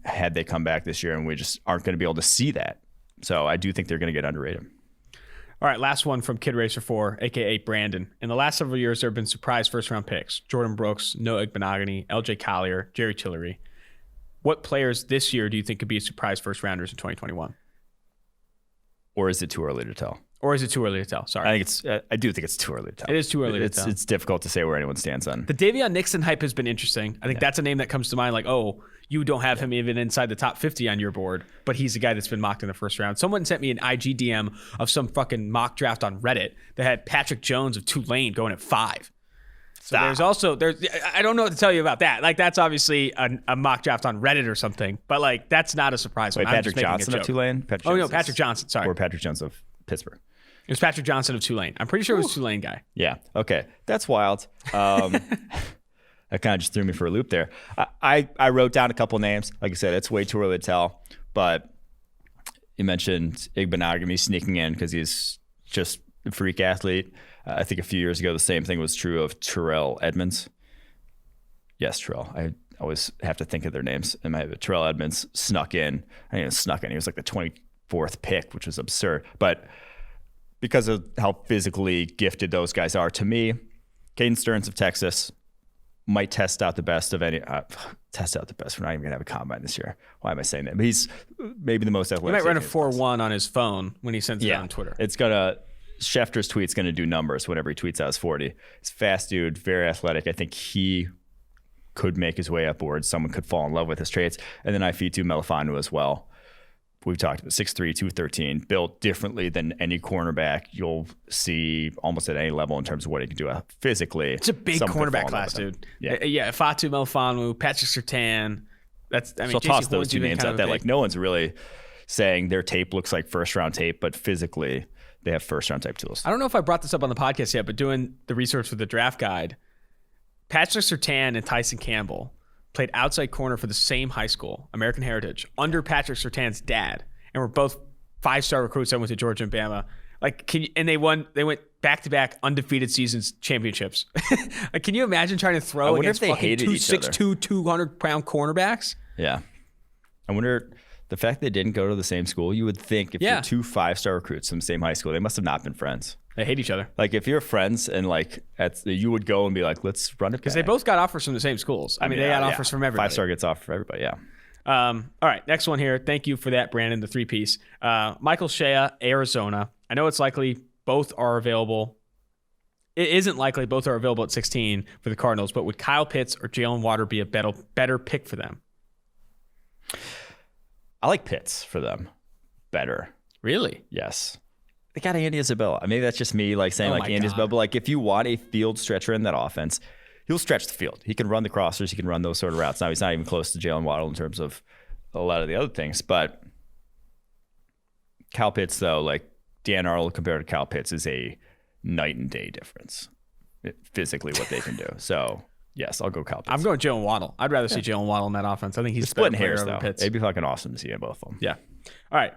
had they come back this year, and we just aren't going to be able to see that. So I do think they're going to get underrated. All right, last one from Kid Racer 4, a.k.a. Brandon. In the last several years, there have been surprise first-round picks. Jordan Brooks, Noah Igbenogany, L.J. Collier, Jerry Tillery. What players this year do you think could be surprise first-rounders in 2021? Or is it too early to tell? Sorry. I do think it's too early to tell. It is too early to tell. It's difficult to say where anyone stands on. The Davion Nixon hype has been interesting. I think that's a name that comes to mind, like, oh, you don't have him even inside the top 50 on your board, but he's a guy that's been mocked in the first round. Someone sent me an IG DM of some fucking mock draft on Reddit that had Patrick Jones of Tulane going at 5. So I don't know what to tell you about that. Like, that's obviously a mock draft on Reddit or something, but like, that's not a surprise. Wait, Patrick Johnson of Tulane? Patrick Johnson, sorry. Or Patrick Johnson of Pittsburgh. It was Patrick Johnson of Tulane. I'm pretty sure it was Tulane guy. Yeah. Okay. That's wild. That kind of just threw me for a loop there. I wrote down a couple names. Like I said, it's way too early to tell. But you mentioned Igbenogany sneaking in because he's just a freak athlete. I think a few years ago, the same thing was true of Terrell Edmonds. Yes, Terrell. I always have to think of their names. And Terrell Edmonds snuck in. He was like the 24th pick, which was absurd. But because of how physically gifted those guys are, to me, Caden Stearns of Texas might test out the best of any. Test out the best. We're not even going to have a combine this year. Why am I saying that? But he's maybe the most athletic. He might run a 4.1 on his phone when he sends it on Twitter. Schefter's tweet's going to do numbers whenever he tweets out his 40. He's a fast dude, very athletic. I think he could make his way upward. Someone could fall in love with his traits. And then Ifeatu Melifonwu as well. We've talked about 6'3", 213, built differently than any cornerback you'll see almost at any level in terms of what he can do physically. It's a big cornerback class, dude. Yeah, Ifeatu Melifonwu, Patrick Surtain. So I'll toss those two names out there. Like, no one's really saying their tape looks like first-round tape, but physically they have first-round type tools. I don't know if I brought this up on the podcast yet, but doing the research for the draft guide, Patrick Surtain and Tyson Campbell played outside corner for the same high school, American Heritage, under Patrick Surtain's dad, and were both 5-star recruits that went to Georgia and Bama. Like, they went back-to-back undefeated seasons championships. Like, can you imagine trying to throw against fucking 6'2", 200-pound cornerbacks? Yeah. I wonder, the fact they didn't go to the same school, you would think if you're two 5-star recruits from the same high school, they must have not been friends. They hate each other. Like, if you're friends and like you would go and be like, let's run it back. Because they both got offers from the same schools. I mean, they got offers from everybody. 5-star gets off for everybody, yeah. All right, next one here. Thank you for that, Brandon, the 3-piece. Michael Shea, Arizona. I know it's likely both are available. It isn't likely both are available at 16 for the Cardinals, but would Kyle Pitts or Jalen Water be a better pick for them? I like Pitts for them better. Really? Yes. They got Andy Isabella. Maybe that's just me like saying Andy Isabella, but like if you want a field stretcher in that offense, he'll stretch the field. He can run the crossers. He can run those sort of routes. Now, he's not even close to Jalen Waddle in terms of a lot of the other things, but Kyle Pitts, though, like Dan Arnold compared to Kyle Pitts is a night and day difference physically what they can do. So, yes, I'll go Kyle Pitts. I'm going Jalen Waddle. I'd rather see Jalen Waddle in that offense. I think he's splitting hairs, though. Pitts. It'd be fucking awesome to see both of them. Yeah. All right.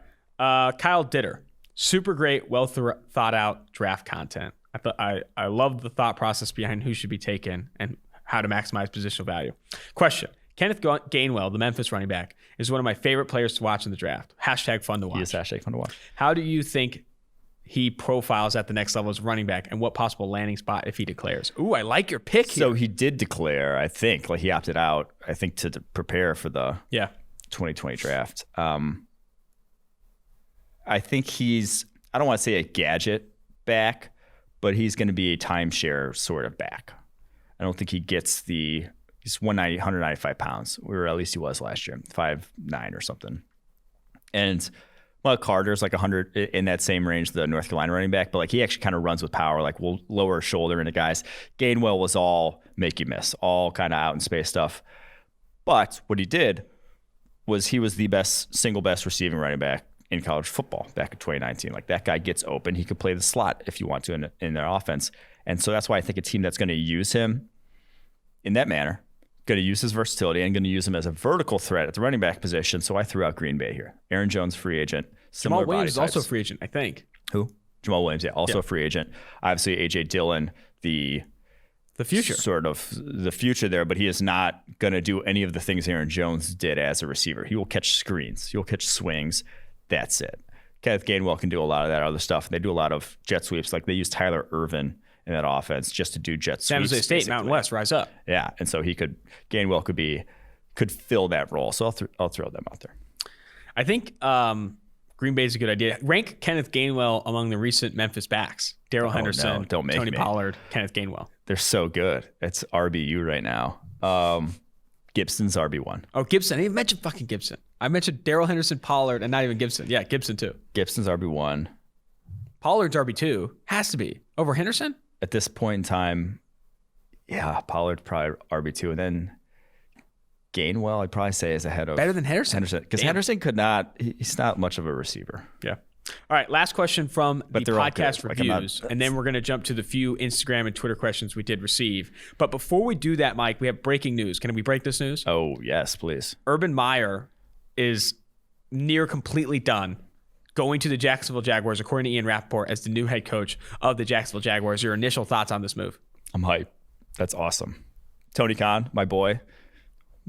Kyle Ditter. Super great, well thought out draft content. I love the thought process behind who should be taken and how to maximize positional value. Question. Kenneth Gainwell, the Memphis running back, is one of my favorite players to watch in the draft. # fun to watch. He is # fun to watch. How do you think he profiles at the next level as running back, and what possible landing spot if he declares? Ooh, I like your pick here. So he did declare, I think. Like, he opted out, I think, to prepare for the 2020 draft. I think he's, I don't want to say a gadget back, but he's going to be a timeshare sort of back. I don't think he gets he's 195 pounds, or at least he was last year, 5'9" or something. And Well, Carter's like 100 in that same range, the North Carolina running back, but like he actually kind of runs with power, like will lower his shoulder into guys. Gainwell was all make you miss, all kind of out in space stuff. But what he did was he was the single best receiving running back in college football back in 2019. Like that guy gets open. He could play the slot if you want to in their offense. And so that's why I think a team that's going to use him in that manner, going to use his versatility and going to use him as a vertical threat at the running back position. So I threw out Green Bay here. Aaron Jones, free agent. Jamal Williams is also a free agent, I think. Who? Jamal Williams, yeah, also a free agent. Obviously, A.J. Dillon, the future. Sort of the future there, but he is not going to do any of the things Aaron Jones did as a receiver. He will catch screens. He will catch swings. That's it. Kenneth Gainwell can do a lot of that other stuff. They do a lot of jet sweeps. Like they use Tyler Ervin in that offense just to do jet San sweeps. Jose State, basically. Mountain West, rise up. Yeah, and so Gainwell could fill that role. So I'll throw them out there. I think Green Bay is a good idea. Rank Kenneth Gainwell among the recent Memphis backs. Darrell Henderson, Tony Pollard, Kenneth Gainwell. They're so good. It's RBU right now. Gibson's RB1. Oh, Gibson. I didn't even mention fucking Gibson. I mentioned Darrell Henderson, Pollard, and not even Gibson. Yeah, Gibson too. Gibson's RB1. Pollard's RB2. Has to be. Over Henderson? At this point in time, yeah, Pollard probably RB2. And then Gainwell, I'd probably say is ahead of... Better than Henderson? Because Henderson could not... He's not much of a receiver. Yeah. All right, last question from the podcast reviews, and then we're going to jump to the few Instagram and Twitter questions we did receive. But before we do that, Mike, we have breaking news. Can we break this news? Oh, yes, please. Urban Meyer is near completely done going to the Jacksonville Jaguars, according to Ian Rappaport, as the new head coach of the Jacksonville Jaguars. Your initial thoughts on this move? I'm hyped. That's awesome. Tony Khan, my boy,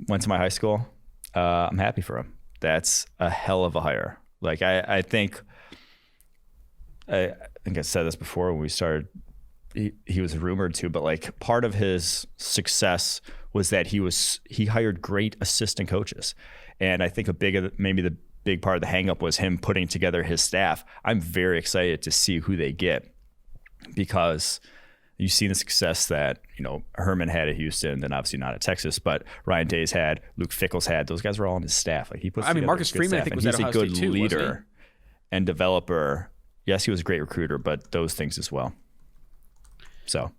went to my high school. I'm happy for him. That's a hell of a hire. Like, I think I said this before when we started. He was rumored to, but like part of his success was that he hired great assistant coaches, and I think maybe the big part of the hangup was him putting together his staff. I'm very excited to see who they get because you've seen the success that Herman had at Houston, then obviously not at Texas, but Ryan Day's had, Luke Fickell's had. Those guys were all on his staff. Like he puts. I mean, Marcus Freeman, I think, was at Ohio State too. He's a good leader and developer. Yes, he was a great recruiter, but those things as well. So,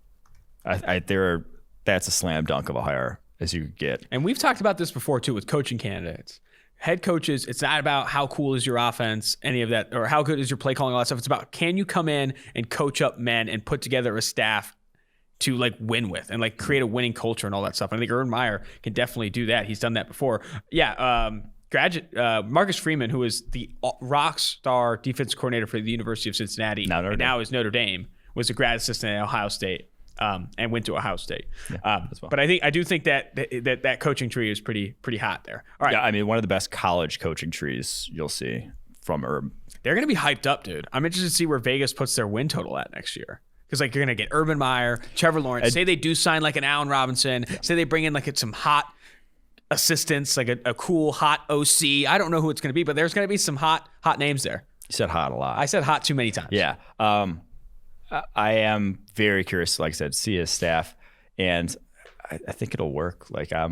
that's a slam dunk of a hire as you get. And we've talked about this before too with coaching candidates. Head coaches, it's not about how cool is your offense, any of that, or how good is your play calling, all that stuff. It's about can you come in and coach up men and put together a staff to like win with and like create a winning culture and all that stuff. And I think Urban Meyer can definitely do that. He's done that before. Yeah. Marcus Freeman, who is the rock star defense coordinator for the University of Cincinnati, now is Notre Dame, was a grad assistant at Ohio State and went to Ohio State. Yeah, as well. But I do think that coaching tree is pretty hot there. All right. Yeah, I mean, one of the best college coaching trees you'll see from Urban. They're going to be hyped up, dude. I'm interested to see where Vegas puts their win total at next year. Because like you're going to get Urban Meyer, Trevor Lawrence. Say they do sign like an Allen Robinson. Yeah. Say they bring in like some hot assistants, like a cool hot OC. I don't know who it's going to be, but there's going to be some hot names there. You said hot a lot. I said hot too many times. Yeah. I am very curious, like I said, to see his staff, and I think it'll work. Like I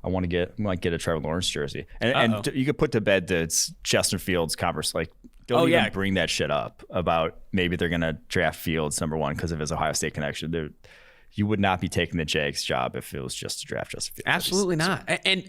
want to get a Trevor Lawrence jersey, and you could put to bed the Justin Fields converse. Like don't even bring that shit up about maybe they're going to draft Fields number one because of his Ohio State connection. You would not be taking the Jags job if it was just to draft Justin Fields. Absolutely not. And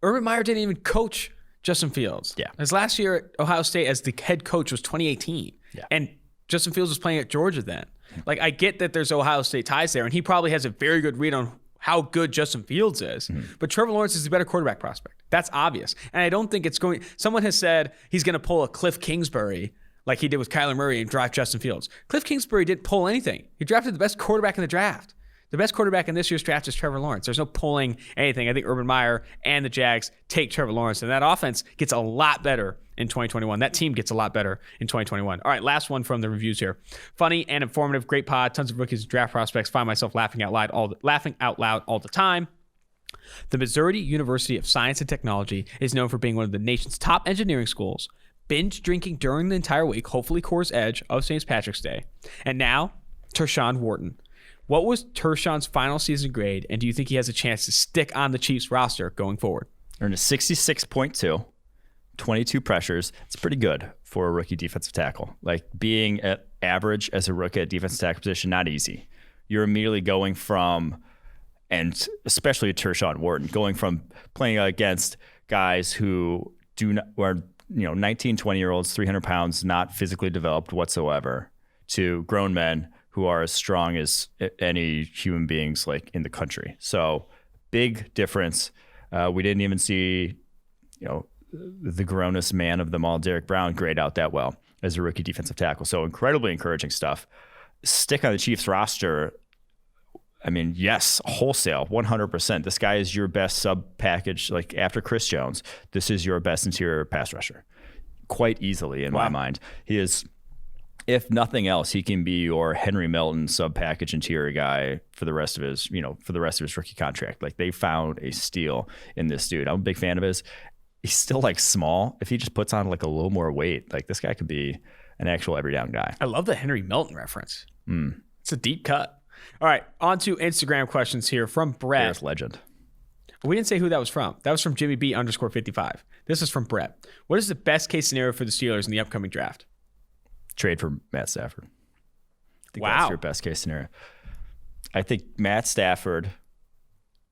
Urban Meyer didn't even coach Justin Fields. Yeah. His last year at Ohio State as the head coach was 2018. Yeah. And Justin Fields was playing at Georgia then. Like, I get that there's Ohio State ties there, and he probably has a very good read on how good Justin Fields is. Mm-hmm. But Trevor Lawrence is a better quarterback prospect. That's obvious. And I don't think it's going... Someone has said he's going to pull a Cliff Kingsbury like he did with Kyler Murray and draft Justin Fields. Cliff Kingsbury didn't pull anything. He drafted the best quarterback in the draft. The best quarterback in this year's draft is Trevor Lawrence. There's no pulling anything. I think Urban Meyer and the Jags take Trevor Lawrence, and that offense gets a lot better in 2021. That team gets a lot better in 2021. All right, last one from the reviews here. Funny and informative, great pod, tons of rookies and draft prospects. Find myself laughing out loud all the time. The Missouri University of Science and Technology is known for being one of the nation's top engineering schools, binge drinking during the entire week, hopefully Coors Edge of St. Patrick's Day. And now, Tershawn Wharton. What was Tershawn's final season grade, and do you think he has a chance to stick on the Chiefs roster going forward? Earned a 66.2, 22 pressures. It's pretty good for a rookie defensive tackle. Like being at average as a rookie at defensive tackle position, not easy. You're immediately going from, and especially Tershawn Wharton, going from playing against guys who are 19, 20-year-olds, 300 pounds, not physically developed whatsoever, to grown men who are as strong as any human beings like in the country. So big difference. We didn't even see, the grownest man of them all, Derek Brown, grade out that well as a rookie defensive tackle. So incredibly encouraging stuff. Stick on the Chiefs roster. I mean, yes, wholesale, 100%. This guy is your best sub package. Like after Chris Jones, this is your best interior pass rusher, quite easily in my mind. He is, if nothing else, he can be your Henry Melton sub package interior guy for the rest of his, rookie contract. Like they found a steal in this dude. I'm a big fan of his. He's still like small. If he just puts on like a little more weight, like this guy could be an actual every down guy. I love the Henry Melton reference. It's a deep cut. All right, on to Instagram questions here from Brett. Bears legend. We didn't say who that was from. That was from Jimmy B _55. This is from Brett. What is the best case scenario for the Steelers in the upcoming draft? Trade for Matt Stafford. I think wow. That's your best case scenario. I think Matt Stafford,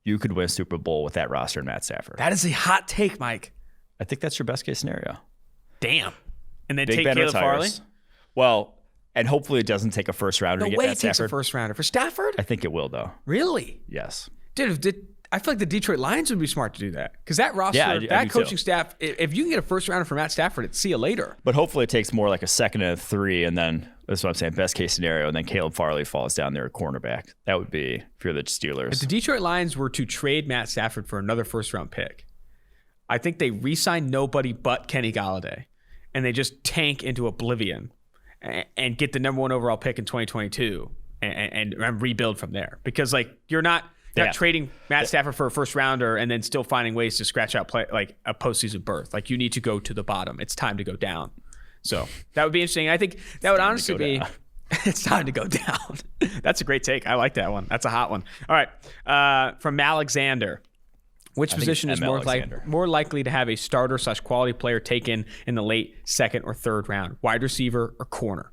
you could win a Super Bowl with that roster and Matt Stafford. That is a hot take, Mike. I think that's your best case scenario. Damn. And then Big take Ben Caleb Farley? retires. Well, and hopefully it doesn't take a first rounder to get No way Matt it takes a Stafford. first rounder. For Stafford? I think it will, though. Really? Yes. Dude, I feel like the Detroit Lions would be smart to do that. Because that roster, I that do coaching too. staff, if you can get a first rounder for Matt Stafford, it's see you later. But hopefully it takes more like a second and a 3, and then, that's what I'm saying, best case scenario, and then Caleb Farley falls down there at cornerback. That would be, if you're the Steelers. If the Detroit Lions were to trade Matt Stafford for another first-round pick, I think they re-sign nobody but Kenny Galladay, and they just tank into oblivion and get the number 1 overall pick in 2022 and rebuild from there. Because like you're not trading Matt Stafford for a first rounder and then still finding ways to scratch out play like a postseason berth. Like you need to go to the bottom. It's time to go down. So that would be interesting. I think that would honestly be it's time to go down. That's a great take. I like that one. That's a hot one. All right. From Alexander. Which position is more likely to have a starter / quality player taken in the late second or third round? Wide receiver or corner?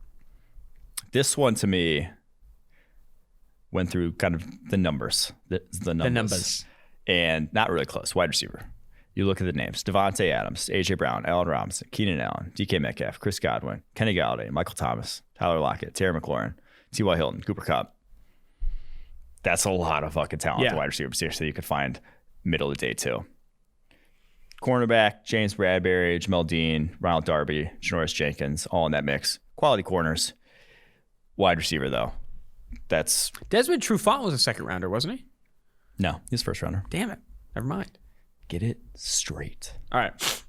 This one to me went through kind of the numbers. The numbers. And not really close. Wide receiver. You look at the names. Devontae Adams, A.J. Brown, Allen Robinson, Keenan Allen, DK Metcalf, Chris Godwin, Kenny Galladay, Michael Thomas, Tyler Lockett, Terry McLaurin, T.Y. Hilton, Cooper Kupp. That's a lot of fucking talent at the wide receiver position that you could find middle of the day too. Cornerback, James Bradbury, Jamel Dean, Ronald Darby, Janoris Jenkins, all in that mix. Quality corners. Wide receiver though. That's Desmond Trufant was a second rounder, wasn't he? no, he's first rounder. Damn it. Never mind. Get it straight. All right.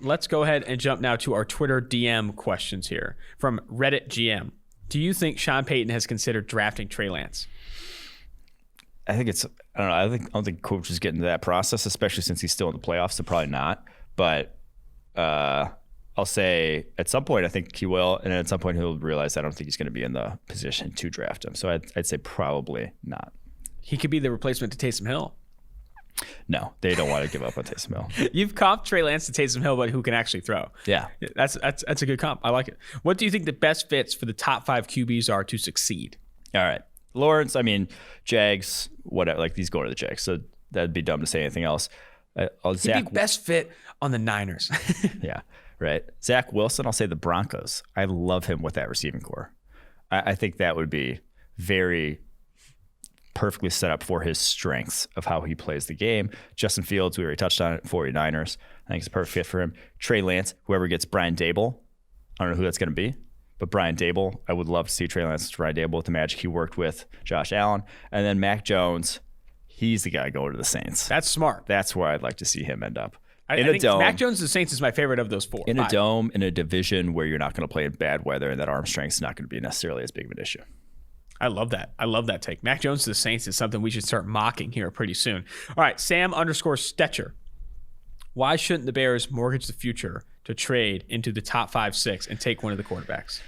Let's go ahead and jump now to our Twitter DM questions here from Reddit GM. Do you think Sean Payton has considered drafting Trey Lance? I think it's, I don't know. I don't think coaches get into that process, especially since he's still in the playoffs. So probably not. But I'll say at some point I think he will, and at some point he'll realize I don't think he's going to be in the position to draft him. So I'd say probably not. He could be the replacement to Taysom Hill. No, they don't want to give up on Taysom Hill. You've comped Trey Lance to Taysom Hill, but who can actually throw? Yeah, that's a good comp. I like it. What do you think the best fits for the top 5 QBs are to succeed? All right. Lawrence, I mean, Jags, whatever. Like, these go to the Jags. So that'd be dumb to say anything else. He'd be best fit on the Niners. Yeah, right. Zach Wilson, I'll say the Broncos. I love him with that receiving core. I think that would be very perfectly set up for his strengths of how he plays the game. Justin Fields, we already touched on it, 49ers. I think it's a perfect fit for him. Trey Lance, whoever gets Brian Dable, I don't know who that's going to be. But Brian Dable, I would love to see Trey Lance, Brian Dable with the magic he worked with Josh Allen. And then Mac Jones, he's the guy going to the Saints. That's smart. That's where I'd like to see him end up. I think dome, Mac Jones, the Saints, is my favorite of those 4. In a dome, in a division where you're not going to play in bad weather, and that arm strength's not going to be necessarily as big of an issue. I love that. I love that take. Mac Jones to the Saints is something we should start mocking here pretty soon. All right, Sam _Stetcher. Why shouldn't the Bears mortgage the future to trade into the top 5-6 and take one of the quarterbacks?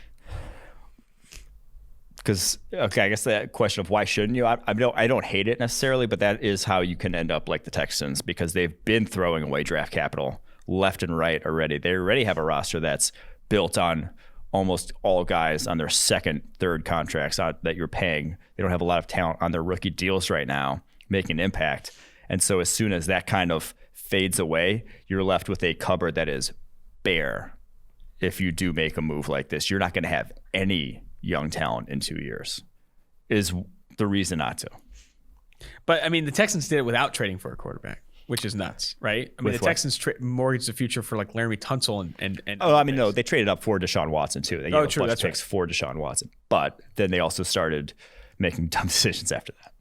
Because, okay, I guess that question of why shouldn't you? I don't hate it necessarily, but that is how you can end up like the Texans, because they've been throwing away draft capital left and right already. They already have a roster that's built on almost all guys on their second, third contracts that you're paying. They don't have a lot of talent on their rookie deals right now, making an impact. And so as soon as that kind of fades away, you're left with a cupboard that is bare. If you do make a move like this, you're not going to have any young talent in 2 years, is the reason not to. But, I mean, the Texans did it without trading for a quarterback, which is nuts, right? I mean, the Texans mortgaged the future for, like, Laramie Tunsil and no, they traded up for Deshaun Watson, too. They gave a bunch of picks for Deshaun Watson. But then they also started making dumb decisions after that.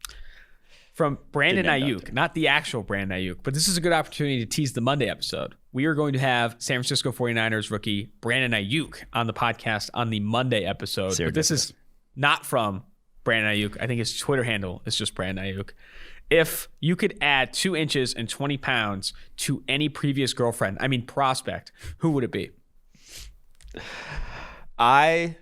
From Brandon Ayuk, not the actual Brandon Ayuk, but this is a good opportunity to tease the Monday episode. We are going to have San Francisco 49ers rookie Brandon Ayuk on the podcast on the Monday episode. But this is not from Brandon Ayuk. I think his Twitter handle is just Brandon Ayuk. If you could add 2 inches and 20 pounds to any previous prospect, who would it be? And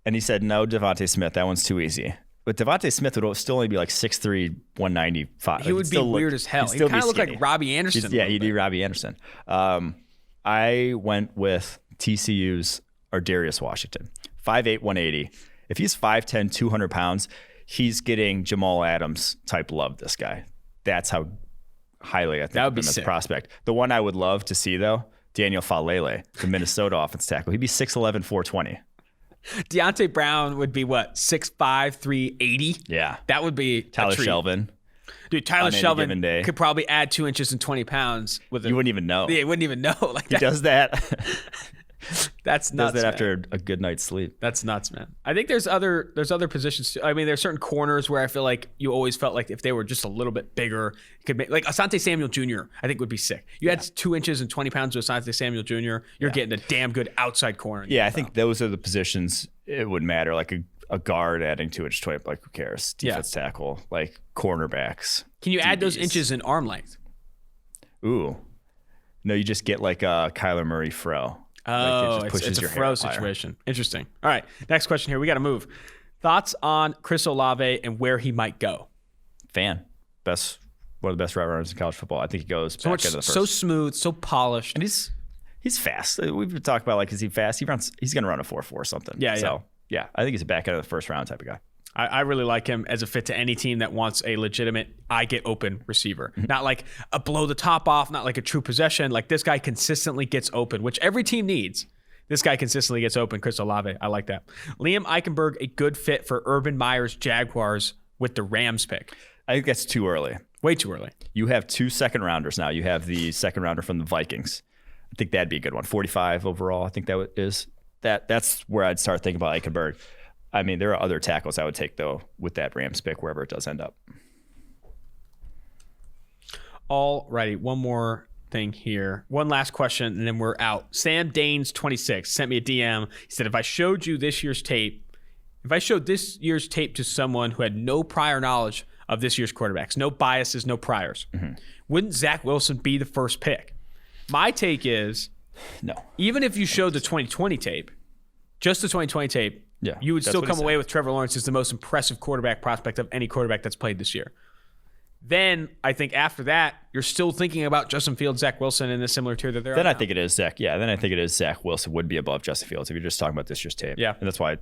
he said, no, Devontae Smith. That one's too ezy. But Devontae Smith would still only be like 6'3", 195. He would be weird as hell. He kind of look like Robbie Anderson. He'd be Robbie Anderson. I went with TCU's Darius Washington, 5'8", 180. If he's 5'10", 200 pounds, he's getting Jamal Adams type love, this guy. That's how highly I think of him as a prospect. The one I would love to see, though, Daniel Falele, the Minnesota offense tackle. He'd be 6'11", 420. Deontay Brown would be what, 6'5", 380? Yeah. That would be Tyler Shelvin. Dude, Tyler Shelvin could probably add 2 inches and 20 pounds. You wouldn't even know. Yeah, you wouldn't even know. Like he does that. That's nuts. Does that after a good night's sleep. That's nuts, man. I think there's other positions too. I mean, there's certain corners where I feel like you always felt like if they were just a little bit bigger, could make, like Asante Samuel Jr. I think would be sick. You had 2 inches and 20 pounds with Asante Samuel Jr. You're getting a damn good outside corner. Yeah, I think those are the positions it would matter. Like a guard adding 2 inches, 20. Like who cares? Defense tackle, like cornerbacks. Can you add those inches in arm length? Ooh, no, you just get like a Kyler Murray fro. Oh, it's a fro situation. Interesting. All right, next question here. We got to move. Thoughts on Chris Olave and where he might go? One of the best route runners in college football. I think he goes back into the first. So smooth, so polished, and he's fast. We've been talking about, like, is he fast? He's going to run a 4.4 or something. Yeah. Yeah, I think he's a back end of the first round type of guy. I really like him as a fit to any team that wants a legitimate I get open receiver. Not like a blow the top off, not like a true possession. Like this guy consistently gets open, which every team needs. This guy consistently gets open, Chris Olave. I like that. Liam Eichenberg, a good fit for Urban Meyer's Jaguars with the Rams pick. I think that's too early. Way too early. You have 2 second rounders now. You have the second rounder from the Vikings. I think that'd be a good one. 45 overall. I think that is. That's where I'd start thinking about Eichenberg. I mean, there are other tackles I would take, though, with that Rams pick, wherever it does end up. All righty. One more thing here. One last question, and then we're out. Sam Danes, 26, sent me a DM. He said, if I showed this year's tape to someone who had no prior knowledge of this year's quarterbacks, no biases, no priors, wouldn't Zach Wilson be the first pick? My take is, no. Even if you showed the 2020 tape, just the 2020 tape, you would still come away with Trevor Lawrence as the most impressive quarterback prospect of any quarterback that's played this year. Then I think after that, you're still thinking about Justin Fields, Zach Wilson in a similar tier that they're Then I think it is Zach. Yeah, then I think it is Zach Wilson would be above Justin Fields if you're just talking about this year's tape. Yeah. And that's why,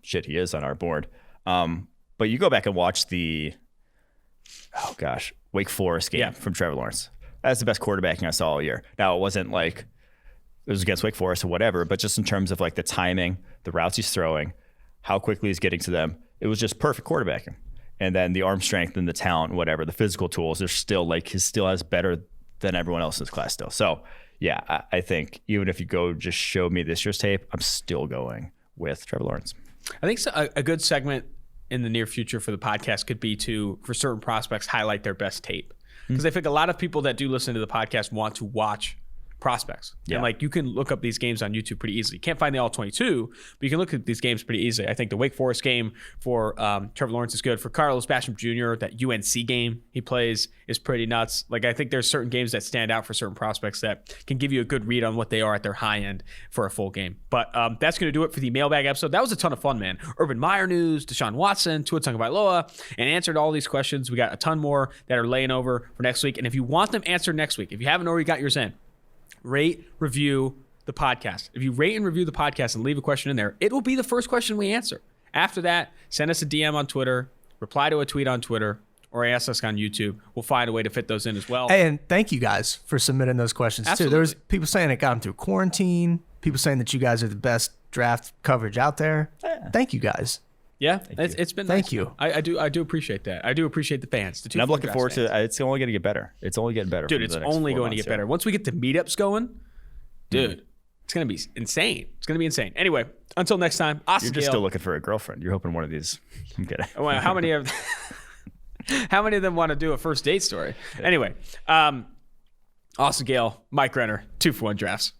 he is on our board. But you go back and watch the, Wake Forest game from Trevor Lawrence. That's the best quarterbacking I saw all year. Now, it wasn't like it was against Wake Forest or whatever, but just in terms of like the timing, the routes he's throwing, how quickly he's getting to them, it was just perfect quarterbacking. And then the arm strength and the talent, whatever, the physical tools, they're still like he still has better than everyone else in his class still. So, yeah, I think even if you go just show me this year's tape, I'm still going with Trevor Lawrence. I think a good segment in the near future for the podcast could be to, for certain prospects, highlight their best tape. Because I think a lot of people that do listen to the podcast want to watch prospects. Yeah. And like you can look up these games on YouTube pretty easily. You can't find the all 22, but you can look at these games pretty easily. I think the Wake Forest game for Trevor Lawrence is good. For Carlos Basham Jr., that UNC game he plays is pretty nuts. Like I think there's certain games that stand out for certain prospects that can give you a good read on what they are at their high end for a full game. But that's going to do it for the mailbag episode. That was a ton of fun, man. Urban Meyer news, Deshaun Watson, Tua Tagovailoa, and answered all these questions. We got a ton more that are laying over for next week. And if you want them answered next week, if you haven't already got yours in, rate, review the podcast. If you rate and review the podcast and leave a question in there, it will be the first question we answer. After that, send us a DM on Twitter, reply to a tweet on Twitter, or ask us on YouTube. We'll find a way to fit those in as well. And thank you guys for submitting those questions Absolutely. too. There was people saying it got them through quarantine. People saying that you guys are the best draft coverage out there. Thank you guys. Yeah, it's been Thank nice. you. I do appreciate that. I do appreciate the fans. And I'm looking forward to it. It's only going to get better. It's only getting better. Dude, for it's the next only 4 going to months get better. Once we get the meetups going, dude, it's going to be insane. It's going to be insane. Anyway, until next time, You're just still looking for a girlfriend. You're hoping one of these. I'm kidding. Well, how many of them want to do a first date story? Anyway, Austin Gale, Mike Renner, 2-for-1 drafts.